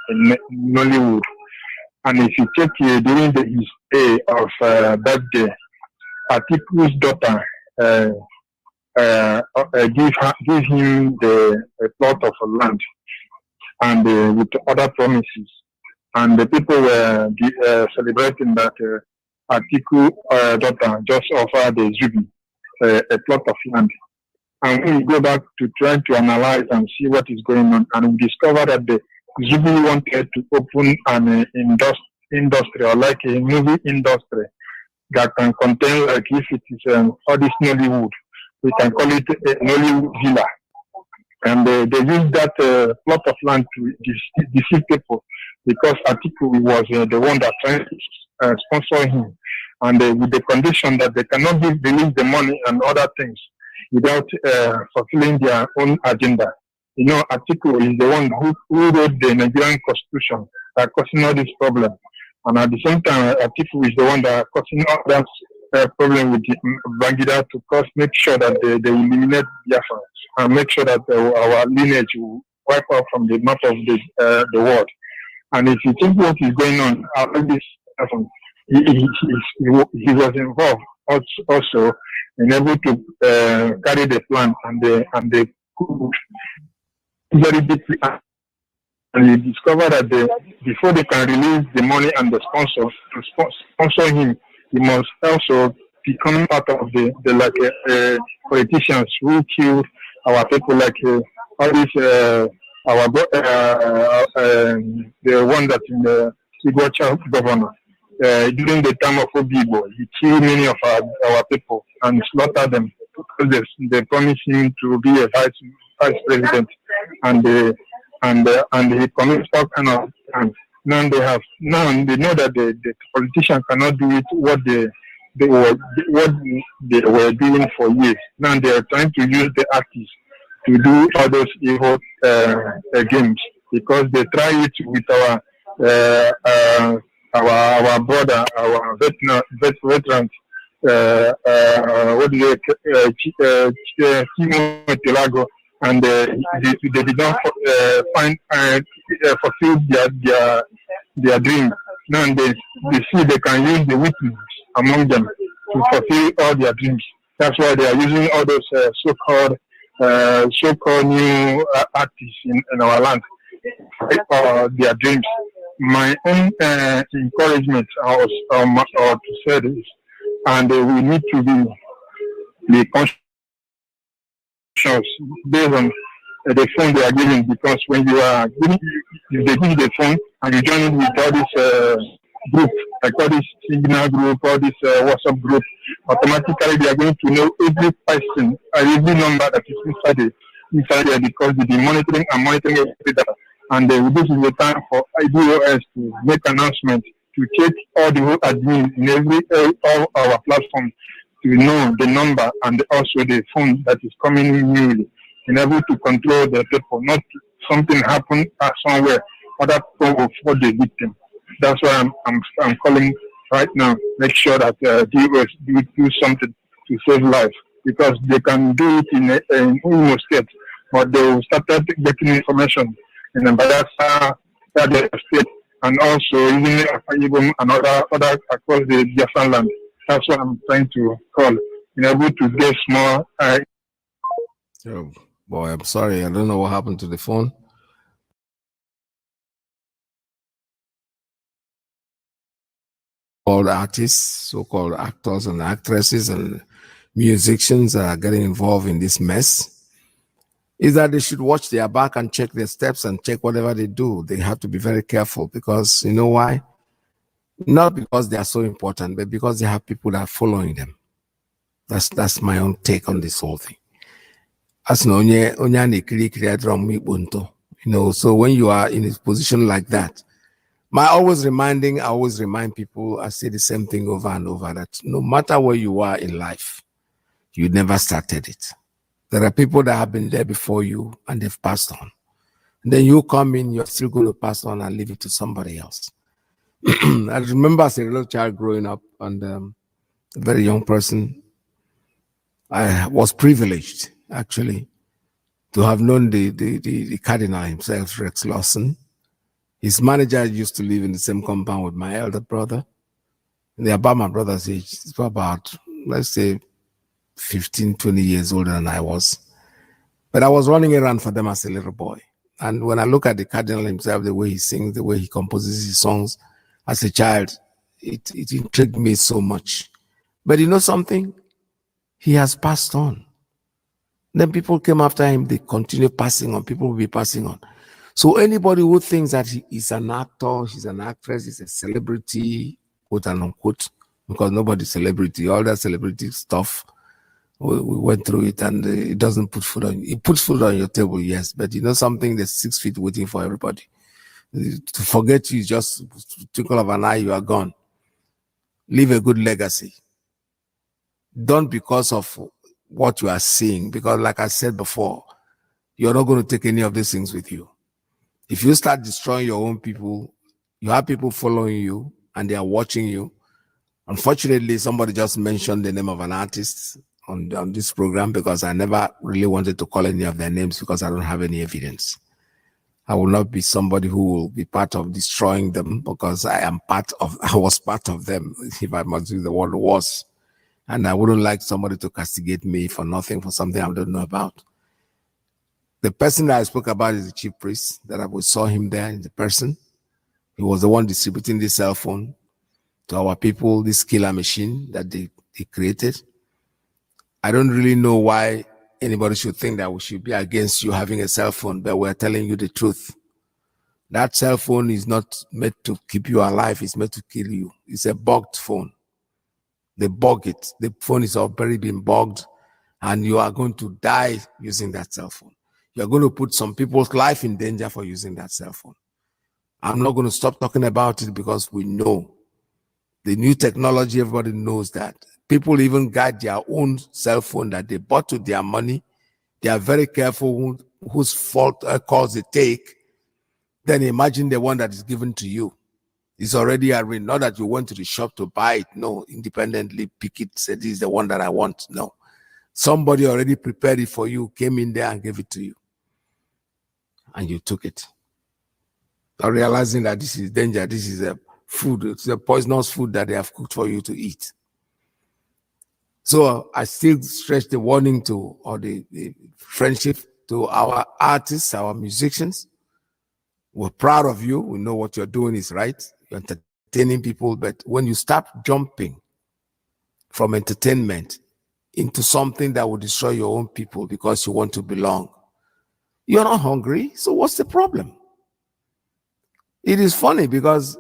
in Nollywood. And if you check during his day of birthday, Atiku's daughter give him a plot of land and with other promises. And the people were celebrating that Atiku daughter just offered the Zubi a plot of land. And we go back to trying to analyze and see what is going on, and we discover that the Zubi wanted to open an industry or like a movie industry that can contain, like if it is all this Nollywood, we can call it a Nollywood villa. And they use that plot of land to deceive people, because Atiku was the one that tried to sponsor him, and with the condition that they cannot release the money and other things without fulfilling their own agenda. You know, Atiku is the one who wrote the Nigerian constitution that causing all this problem. And at the same time, Atiku is the one that causing all that problem with Bangida to make sure that they eliminate Biafra and make sure that our lineage will wipe out from the map of the world. And if you think what is going on, this person, he was involved also in able to carry the plan and they could very deeply. And you discover that before they can release the money and the sponsors to sponsor him, he must also become part of the politicians who killed our people, like all these the one that in the Sigwacha governor during the time of Obibo, he killed many of our people and slaughtered them because they promised him to be a vice president, and he commits all kind of crimes. Now they know that the politician cannot do it what they were doing for years. Now they are trying to use the artists to do all those evil games, because they try it with our brother, our veterans. What do they Tilago, and they did not fulfill their dream. Now they see they can use the weakness among them to fulfill all their dreams. That's why they are using all those so-called new artists in our land for their dreams. My own encouragement or to say this, and we need to be conscious based on the phone they are giving, because when you are giving, if they give the phone and you join it with all this group, like all this Signal group, all this WhatsApp group, automatically they are going to know every person, every number that is inside there, because they be monitoring every data. And this is the time for IDOS to make announcements, to check all the whole admin in all our platforms, to know the number and also the phone that is coming in newly, in able to control the people, not something happen somewhere, other people will for the victim. That's why I'm calling right now. Make sure that DOS do something to save lives, because they can do it in Imo State, but they will start getting information in the Bayelsa state, and also even and other across the Biafran land. That's what I'm trying to call, in able to get small. Oh boy, I'm sorry. I don't know what happened to the phone. Called artists, so-called actors and actresses, and musicians that are getting involved in this mess is that they should watch their back and check their steps and check whatever they do. They have to be very careful because you know why? Not because they are so important, but because they have people that are following them. That's my own take on this whole thing. You know, so when you are in a position like that, I always remind people, I say the same thing over and over, that no matter where you are in life, you never started it. There are people that have been there before you and they've passed on. And then you come in, you're still going to pass on and leave it to somebody else. I remember as a little child growing up and a very young person, I was privileged actually to have known the cardinal himself, Rex Lawson. His manager used to live in the same compound with my elder brother. They're about my brother's age. It's about, let's say, 15, 20 years older than I was. But I was running around for them as a little boy. And when I look at the cardinal himself, the way he sings, the way he composes his songs as a child, it intrigued me so much. But you know something? He has passed on. Then people came after him, they continue passing on, people will be passing on. So anybody who thinks that he is an actor, he's an actress, he's a celebrity, quote and unquote, because nobody's celebrity, all that celebrity stuff, we went through it and it doesn't put food on you. It puts food on your table, yes, but you know something, there's 6 feet waiting for everybody. To forget you, just twinkle of an eye, you are gone. Leave a good legacy. Don't because of what you are seeing, because like I said before, you're not going to take any of these things with you. If you start destroying your own people, you have people following you and they are watching you. Unfortunately, somebody just mentioned the name of an artist on this program because I never really wanted to call any of their names because I don't have any evidence. I will not be somebody who will be part of destroying them because I was part of them, if I must use the word was. And I wouldn't like somebody to castigate me for nothing, for something I don't know about. The person that I spoke about is the chief priest, that we saw him there in the person. He was the one distributing the cell phone to our people, this killer machine that they created. I don't really know why anybody should think that we should be against you having a cell phone, but we're telling you the truth. That cell phone is not meant to keep you alive, it's meant to kill you. It's a bugged phone. They bug it. The phone is already been bugged and you are going to die using that cell phone. You're going to put some people's life in danger for using that cell phone. I'm not going to stop talking about it because we know the new technology, everybody knows that. People even guide their own cell phone that they bought with their money. They are very careful whose fault calls they take. Then imagine the one that is given to you. It's already arranged. Not that you went to the shop to buy it. No, independently pick it, say this is the one that I want. No. Somebody already prepared it for you, came in there and gave it to you. And you took it. Not realizing that this is danger, this is a food, it's a poisonous food that they have cooked for you to eat. So I still stretch the warning to, or the friendship to our artists, our musicians. We're proud of you. We know what you're doing is right. You're entertaining people, but when you start jumping from entertainment into something that will destroy your own people because you want to belong, you're not hungry, so what's the problem? It is funny because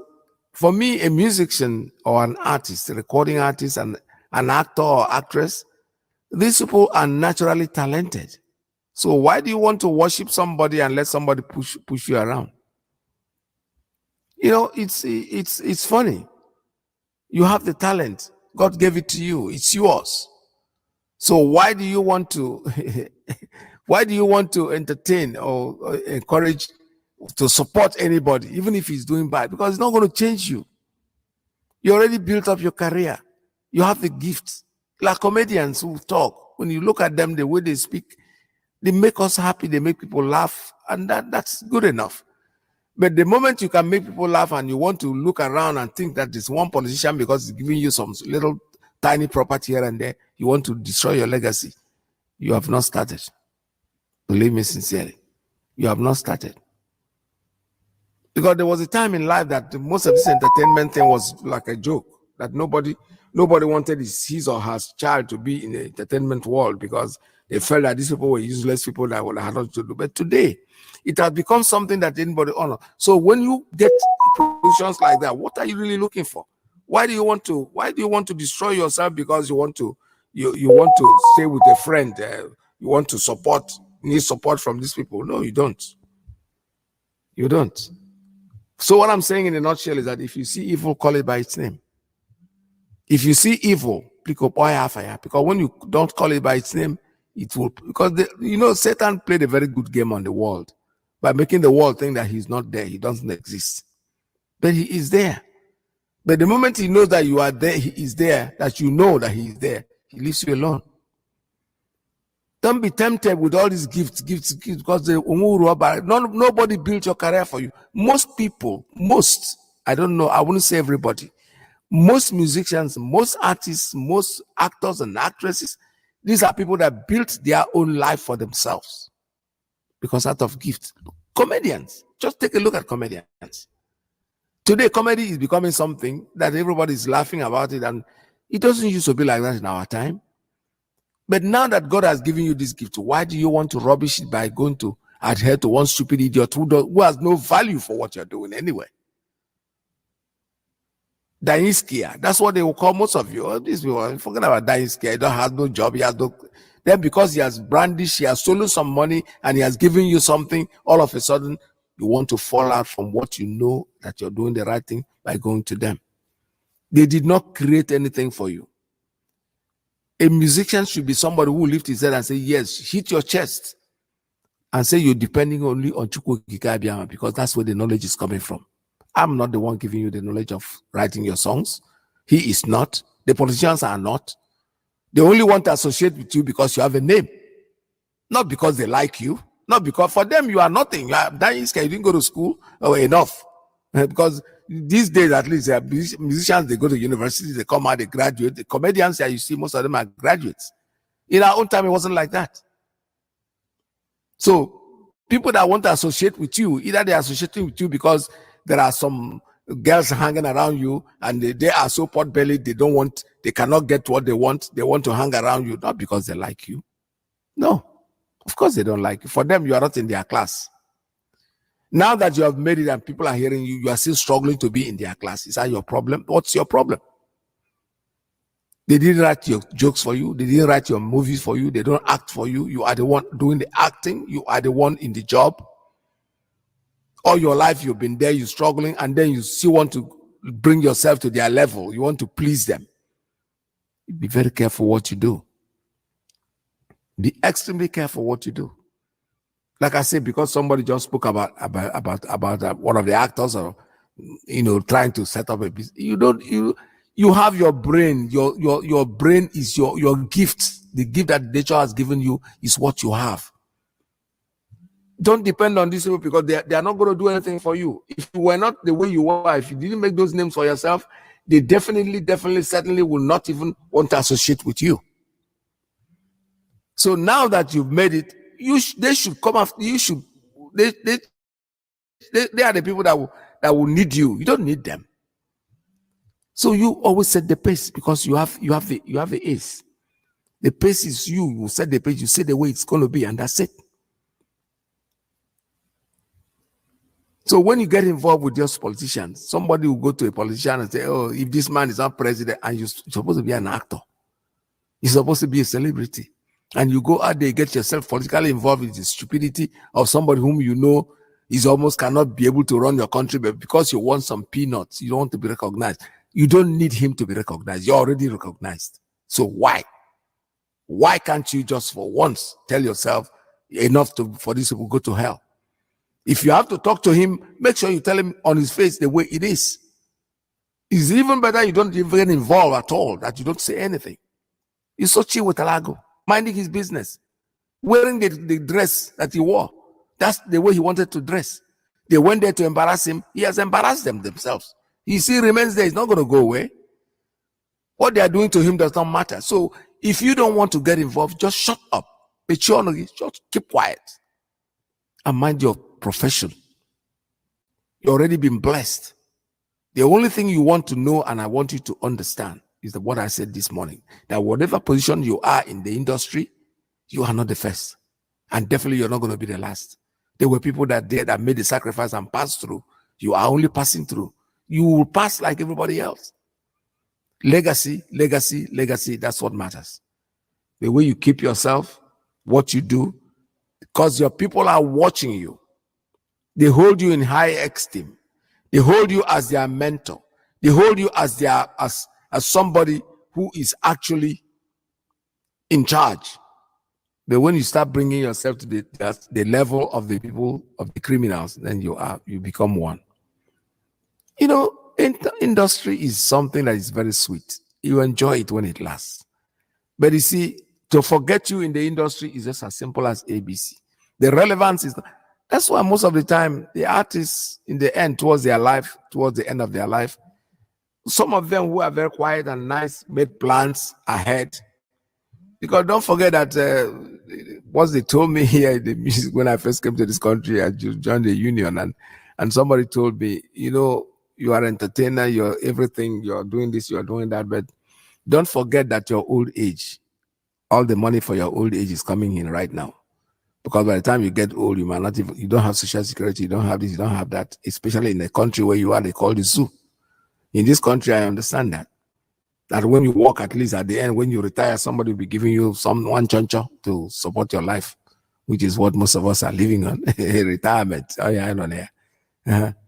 for me, a musician or an artist, a recording artist, and an actor or actress, these people are naturally talented. So why do you want to worship somebody and let somebody push you around? You know, it's funny. You have the talent. God gave it to you. It's yours. So why do you want to entertain or encourage to support anybody, even if he's doing bad? Because it's not going to change you. You already built up your career. You have the gift. Like comedians who talk, when you look at them, the way they speak, they make us happy. They make people laugh, and that's good enough. But the moment you can make people laugh and you want to look around and think that this one politician, because he's giving you some little tiny property here and there, you want to destroy your legacy, you have not started. Believe me sincerely, you have not started. Because there was a time in life that most of this entertainment thing was like a joke, that nobody Nobody wanted his or her child to be in the entertainment world because they felt that these people were useless people that would have nothing to do. But today, it has become something that anybody honor. So when you get positions like that, what are you really looking for? Why do you want to destroy yourself because you want to stay with a friend? You want to need support from these people? No, you don't. You don't. So what I'm saying in a nutshell is that if you see evil, call it by its name. If you see evil, pick up fire, because when you don't call it by its name, it will, because Satan played a very good game on the world by making the world think that he's not there, he doesn't exist. But he is there. But the moment he knows that you are there, he is there, that you know that he is there, he leaves you alone. Don't be tempted with all these gifts, because nobody built your career for you. Most people, I don't know, I wouldn't say everybody, most musicians, most artists, most actors and actresses, these are people that built their own life for themselves because out of gift. Comedians, just take a look at comedians. Today, comedy is becoming something that everybody is laughing about it, and it doesn't used to be like that in our time. But now that God has given you this gift, why do you want to rubbish it by going to adhere to one stupid idiot who has no value for what you're doing anyway? Dying scared. That's what they will call most of you. These people, forget about dying scared. He don't have no job. He has no. Then because he has brandished, he has stolen some money, and he has given you something, all of a sudden, you want to fall out from what you know that you're doing the right thing by going to them. They did not create anything for you. A musician should be somebody who lifts his head and say, yes, hit your chest and say you're depending only on Chukwu Kikabiyama, because that's where the knowledge is coming from. I'm not the one giving you the knowledge of writing your songs. He is not. The politicians are not. They only want to associate with you because you have a name, not because they like you, not because for them you are nothing. You are dying, you didn't go to school enough. Because these days, at least, musicians, they go to university, they come out, they graduate. The comedians that you see, most of them are graduates. In our own time, it wasn't like that. So people that want to associate with you, either they're associating with you because there are some girls hanging around you and they are so pot-bellied, they cannot get what they want to hang around you, not because they like you. No, of course they don't like you. For them, you are not in their class. Now that you have made it and people are hearing you, you are still struggling to be in their class. Is that your problem? What's your problem? They didn't write your jokes for you. They didn't write your movies for you. They don't act for you. You are the one doing the acting. You are the one in the job. All your life you've been there, you're struggling, and then you still want to bring yourself to their level. You want to please them. Be very careful what you do. Be extremely careful what you do. Like I said, because somebody just spoke about one of the actors, or trying to set up a business. You have your brain. Your brain is your gift. The gift that nature has given you is what you have. Don't depend on these people, because they are not going to do anything for you. If you were not the way you were, if you didn't make those names for yourself, they certainly will not even want to associate with you. So now that you've made it, they should come after you. They are the people that will need you. You don't need them. So you always set the pace, because you have the ace. The pace is you. You set the pace. You say the way it's going to be, and that's it. So when you get involved with just politicians, somebody will go to a politician and say, "Oh, if this man is not president," and you're supposed to be an actor, you're supposed to be a celebrity, and you go out there, get yourself politically involved with the stupidity of somebody whom you know is almost cannot be able to run your country, but because you want some peanuts, you don't want to be recognized. You don't need him to be recognized. You're already recognized. So why? Why can't you just for once tell yourself enough for these people to go to hell? If you have to talk to him, make sure you tell him on his face the way it is. It's even better you don't even get involved at all, that you don't say anything. He's so chill with Alago, minding his business, wearing the dress that he wore. That's the way he wanted to dress. They went there to embarrass him. He has embarrassed them themselves. He still remains there. He's not going to go away. What they are doing to him does not matter. So if you don't want to get involved, just shut up. Just keep quiet and mind your profession. You've already been blessed. The only thing you want to know, and I want you to understand, is what I said this morning, that whatever position you are in the industry, you are not the first. And definitely you're not going to be the last. There were people that made the sacrifice and passed through. You are only passing through. You will pass like everybody else. Legacy, legacy, legacy, that's what matters. The way you keep yourself, what you do, because your people are watching you. They hold you in high esteem. They hold you as their mentor. They hold you as as somebody who is actually in charge. But when you start bringing yourself to the level of the people, of the criminals, then you become one. You know, industry is something that is very sweet. You enjoy it when it lasts. But you see, to forget you in the industry is just as simple as ABC. The relevance is, that's why most of the time, the artists in the end, towards the end of their life, some of them who are very quiet and nice made plans ahead. Because don't forget that what they told me here in the music when I first came to this country, I joined the union, and somebody told me, you know, you are an entertainer, you're everything, you're doing this, you're doing that, but don't forget that your old age, all the money for your old age is coming in right now. Because by the time you get old, you might not even, you don't have social security, you don't have this, you don't have that, especially in a country where you are, they call the zoo. In this country, I understand that when you work, at least at the end, when you retire, somebody will be giving you one choncho to support your life, which is what most of us are living on, retirement. Oh yeah, I know that.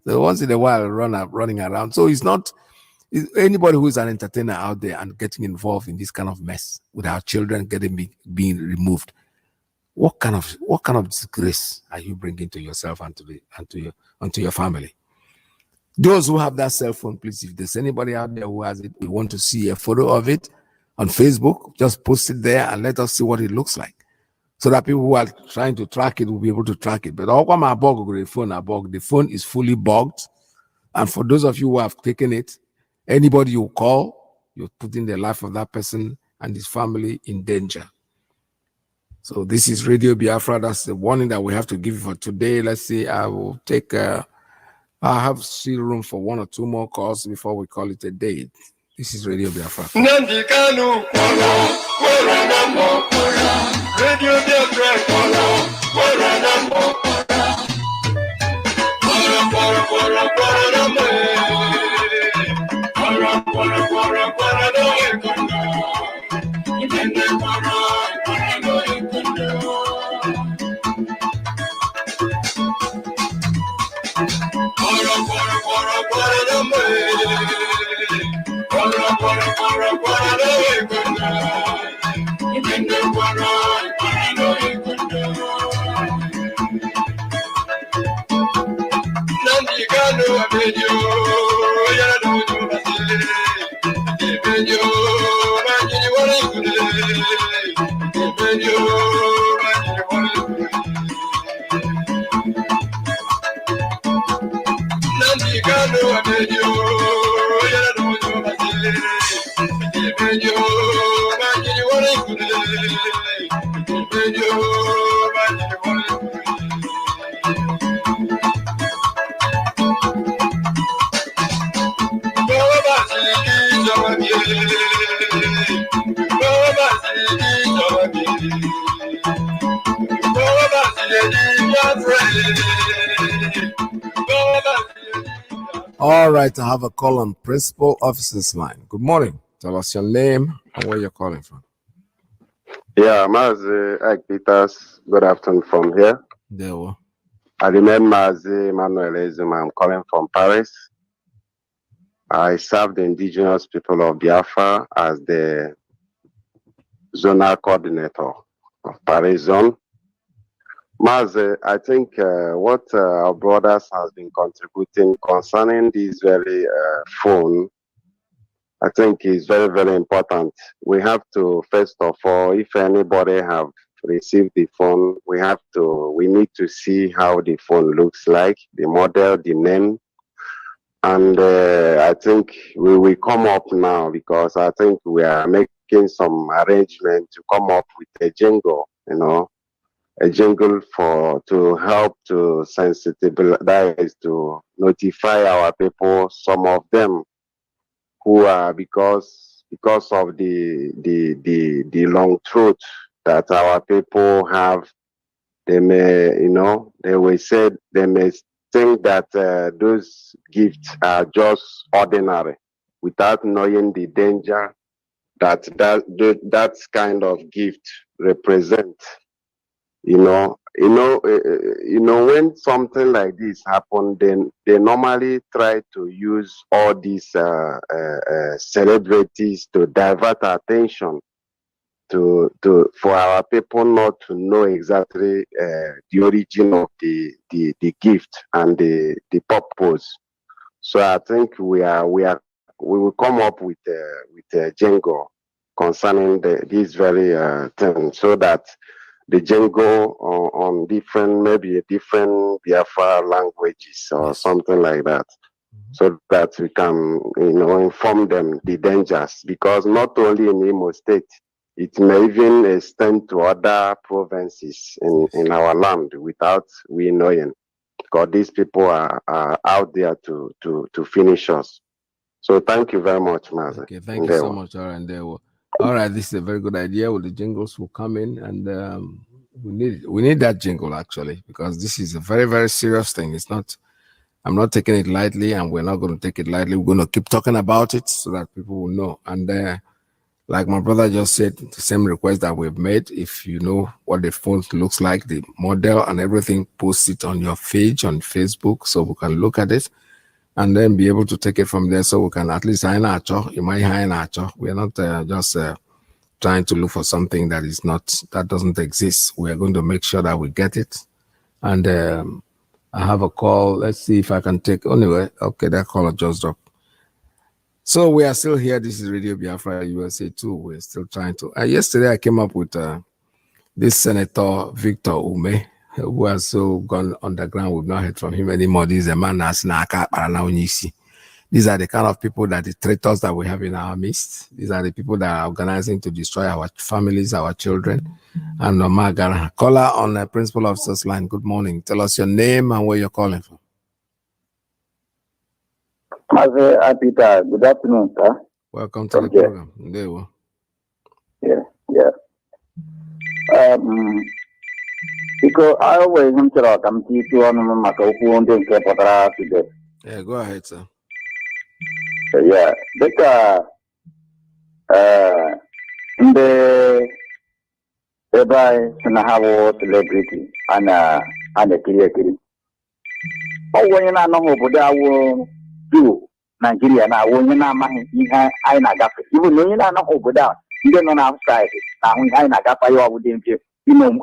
So once in a while, running around. So it's not anybody who is an entertainer out there and getting involved in this kind of mess with our children being removed. What kind of disgrace are you bringing to yourself and to your family? Those who have that cell phone, please, if there's anybody out there who has it, we want to see a photo of it on Facebook, just post it there and let us see what it looks like. So that people who are trying to track it will be able to track it. But the phone is fully bugged. And for those of you who have taken it, anybody you call, you're putting the life of that person and his family in danger. So this is Radio Biafra. That's the warning that we have to give you for today. Let's see, I will take... I have still room for one or two more calls before we call it a day. This is Radio Biafra. Radio All right, I have a call on Principal Officer's line. Good morning. Tell us your name and where you're calling from. Yeah, MAZI PETERS. Good afternoon from here. There we are. I remember MAZI Emmanuel. I'm calling from Paris. I serve the indigenous people of Biafra as the zonal coordinator of Paris zone. MAZI, I think what our brothers has been contributing concerning this very phone, I think is very, very important. We have to, first of all, if anybody have received the phone, we need to see how the phone looks like, the model, the name. And I think we will come up now because I think we are making some arrangement to come up with a jingle, a jingle to help to sensitize, to notify our people, some of them who are, because because of the long throat that our people have. They may, they will say, they may think that those gifts are just ordinary without knowing the danger that kind of gift represent. When something like this happen, then they normally try to use all these celebrities to divert attention for our people not to know exactly the origin of the gift and the purpose. So I think we will come up with a jingle concerning this very thing, so that the jingle on different, maybe different Biafra languages or something like that, so that we can inform them the dangers, because not only in Imo State, it may even extend to other provinces in our land without we knowing, because these people are out there to finish us. So thank you very much, Mazi. Okay, thank you so much, all right, this is a very good idea. Well, the jingles will come in, and we need that jingle actually, because this is a very, very serious thing. It's not, I'm not taking it lightly, and we're not going to take it lightly. We're going to keep talking about it so that people will know. And like my brother just said, the same request that we've made. If you know what the phone looks like, the model and everything, post it on your page on Facebook so we can look at it and then be able to take it from there, so we can at least we're not just trying to look for something that doesn't exist. We're going to make sure that we get it. And I have a call. Let's see if I can take, anyway. Okay, that caller just dropped. So we are still here. This is Radio Biafra USA 2. We're still trying to. Yesterday I came up with this Senator Victor Ume, who has so gone underground. We've not heard from him anymore. This is a man that's These are the kind of people that the traitors that we have in our midst. These are the people that are organizing to destroy our families, our children. And Magara, caller on the Principal Officer's line. Good morning. Tell us your name and where you're calling from. Peter, good afternoon, sir. Welcome to the program. There you go. Yeah. Because I always want to come to you on my today. Yeah, go ahead, sir. Yeah, because the by Sanahawo celebrity and a clear. Oh, when I know what I will do. Nigeria now, when you're not I not got even when you're not over down, you don't know outside. Now, when I not got you within you, know.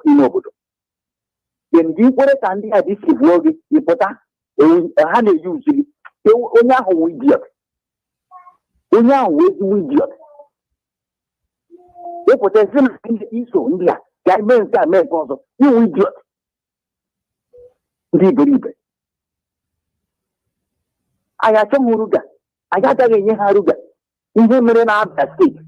Then you put it on the additive word, you put that, a hundred usually, you know, idiot. You know, idiot. They put a film in the East of India, that means that make also, you idiot. Do you believe it? I got some Muruga. I got a Haruga. In the middle of the state.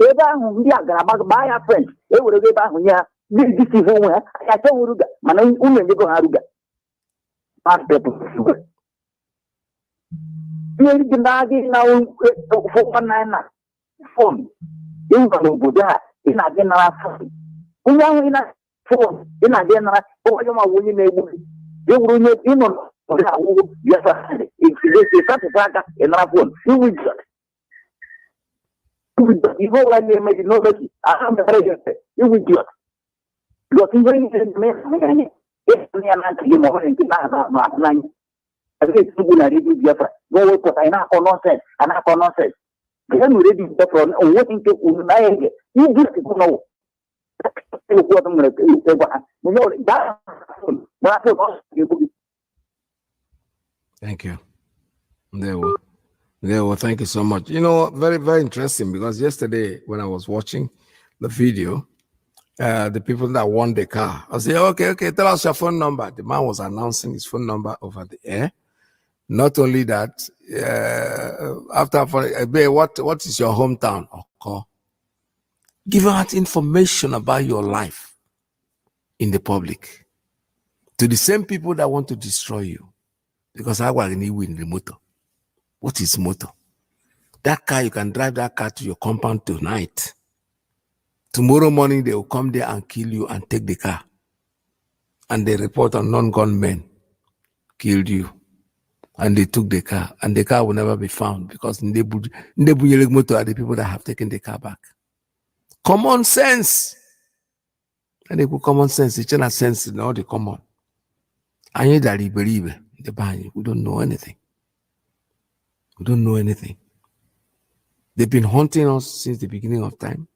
Eva, we are going to buy a friend. They will go back here. This is where I got some Muruga. My name is Haruga. Not people. You can now for 1 phone. You can go there. In again, phone. We are in a phone. In again, oh, you are winning. You will not in on. Yes, if you start to back in our phone, you will just. You know, I made no better. I am the president. You will just. You're thinking, if we are not in the morning, I think it's good. I did Biafra. Go with what I know nonsense, and I nonsense. Then we read the phone and waiting to Unai. You just know. Thank you. There we thank you so much. You know, very, very interesting, because yesterday when I was watching the video, the people that won the car, I said, okay, tell us your phone number. The man was announcing his phone number over the air. Not only that, after what is your hometown? Okay. Give out information about your life in the public to the same people that want to destroy you. Because I want to win the motor. What is motor? That car, you can drive that car to your compound tonight. Tomorrow morning, they will come there and kill you and take the car. And they report on non-gunmen killed you. And they took the car. And the car will never be found because Ndebu Yelegmoto are the people that have taken the car back. Common sense. And they put common sense. It's not sense in all the common. And you that believe the band, we don't know anything. We don't know anything. They've been hunting us since the beginning of time.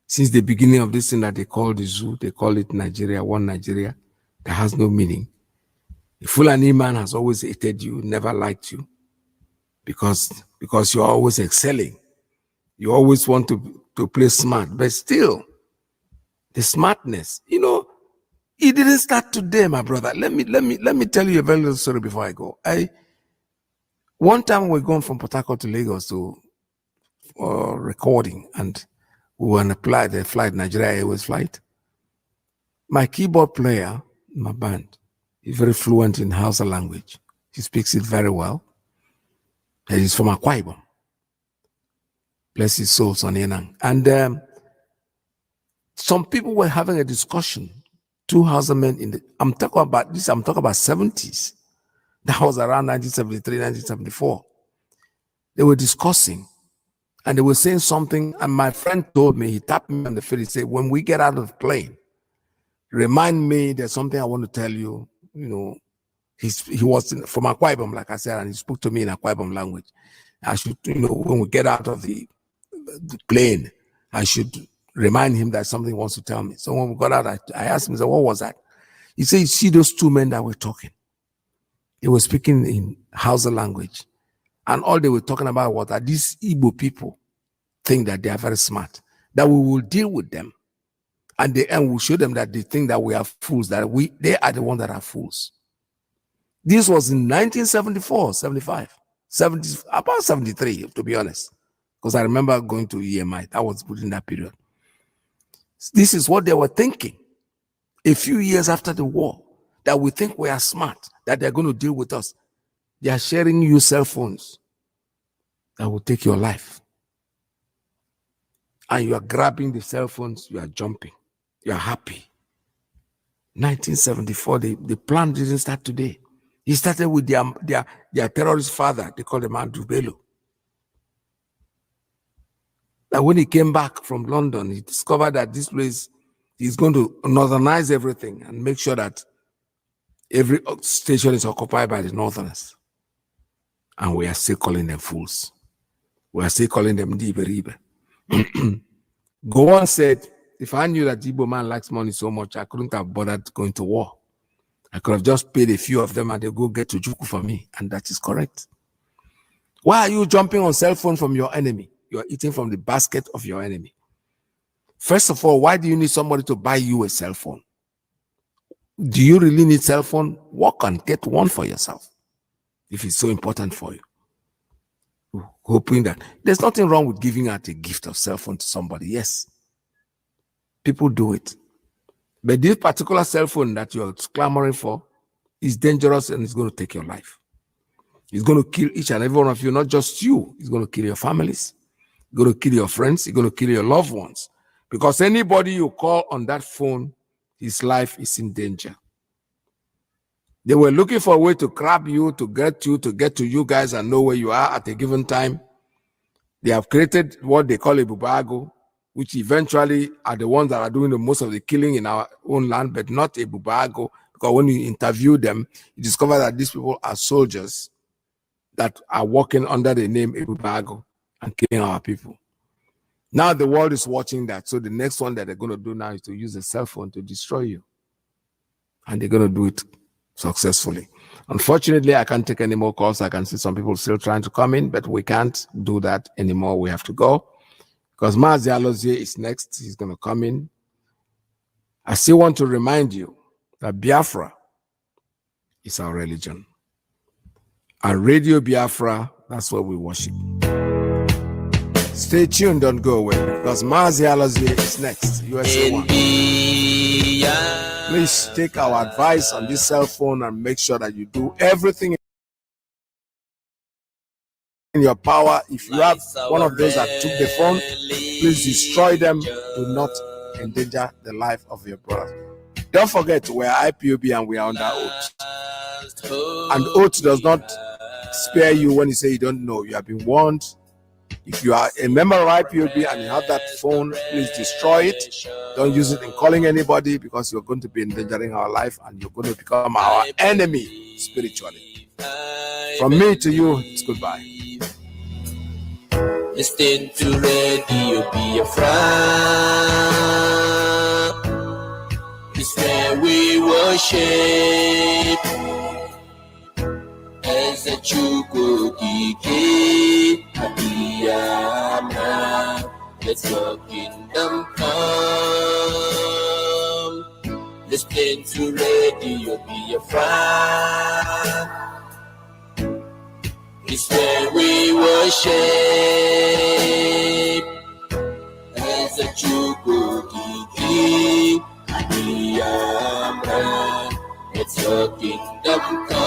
Since the beginning of this thing that they call the zoo, they call it Nigeria, one Nigeria, that has no meaning. The Fulani man has always hated you, never liked you, because you're always excelling. You always want to play smart, but still, the smartness, you know, it didn't start today, my brother. Let me tell you a very little story before I go. One time we're going from Port Harcourt to Lagos to recording, and we were on the flight, Nigeria Airways flight. My keyboard player, my band, is very fluent in Hausa language. He speaks it very well. And he's from Akwa Ibom. Bless his soul, Son Yenang. And some people were having a discussion. 2 Hausa men in the, I'm talking about 70s. That was around 1973, 1974. They were discussing and they were saying something. And my friend told me, he tapped me on the face, he said, when we get out of the plane, remind me there's something I want to tell you. You know, he was from Akwa Ibom, like I said, and he spoke to me in Akwa Ibom language. I should, you know, when we get out of the plane, I should remind him that something he wants to tell me. So when we got out, I asked him, I said, what was that? He said, you see those 2 men that were talking? They were speaking in Hausa language. And all they were talking about was that these Igbo people think that they are very smart, that we will deal with them. And the end will show them that they think that we are fools, that they are the ones that are fools. This was in 1974, 75, 70, about 73, to be honest. Because I remember going to EMI, that was within that period. This is what they were thinking. A few years after the war, that we think we are smart, that they're going to deal with us. They are sharing you cell phones that will take your life. And you are grabbing the cell phones, you are jumping, you are happy. 1974, the plan didn't start today. He started with their terrorist father, they call him Andrew Bello. That when he came back from London, he discovered that this place is going to northernize everything and make sure that every station is occupied by the northerners. And we are still calling them fools. We are still calling them Dibe. Gowon said, if I knew that Igbo man likes money so much, I couldn't have bothered going to war. I could have just paid a few of them and they go get to Juku for me. And that is correct. Why are you jumping on cell phone from your enemy? You are eating from the basket of your enemy. First of all, why do you need somebody to buy you a cell phone? Do you really need cell phone? Work and get one for yourself if it's so important for you. Hoping that there's nothing wrong with giving out a gift of cell phone to somebody. Yes, people do it. But this particular cell phone that you're clamoring for is dangerous and it's going to take your life. It's going to kill each and every one of you, not just you. It's going to kill your families. It's going to kill your friends. It's going to kill your loved ones. Because anybody you call on that phone, his life is in danger. They were looking for a way to grab you, to get to you guys and know where you are at a given time. They have created what they call a bubago, which eventually are the ones that are doing the most of the killing in our own land, but not a bubago. Because when you interview them, you discover that these people are soldiers that are working under the name Ebubago and killing our people. Now the world is watching that. So the next one that they're going to do now is to use a cell phone to destroy you. And they're going to do it successfully. Unfortunately, I can't take any more calls. I can see some people still trying to come in, but we can't do that anymore. We have to go because MAZI Alozie is next. He's going to come in. I still want to remind you that Biafra is our religion. Our Radio Biafra, that's what we worship. Stay tuned, don't go away, because MAZI Alozie is next. USA 1. Please take our advice on this cell phone and make sure that you do everything in your power, if you have one of those that took the phone, please destroy them. Do not endanger the life of your brother. Don't forget, we're IPOB and we are under oath. And oath does not spare you when you say you don't know. You have been warned. If you are a member of IPOB and you have that phone, please destroy it. Don't use it in calling anybody, because you're going to be endangering our life and you're going to become our enemy spiritually. From me to you, it's goodbye. Listen to Radio Biafra. It's where we worship as a Chukudiki Abiyama. Let your kingdom come. Listen to Radio Biafra. It's where we worship as a Chukudiki Abiyama. Let your kingdom come.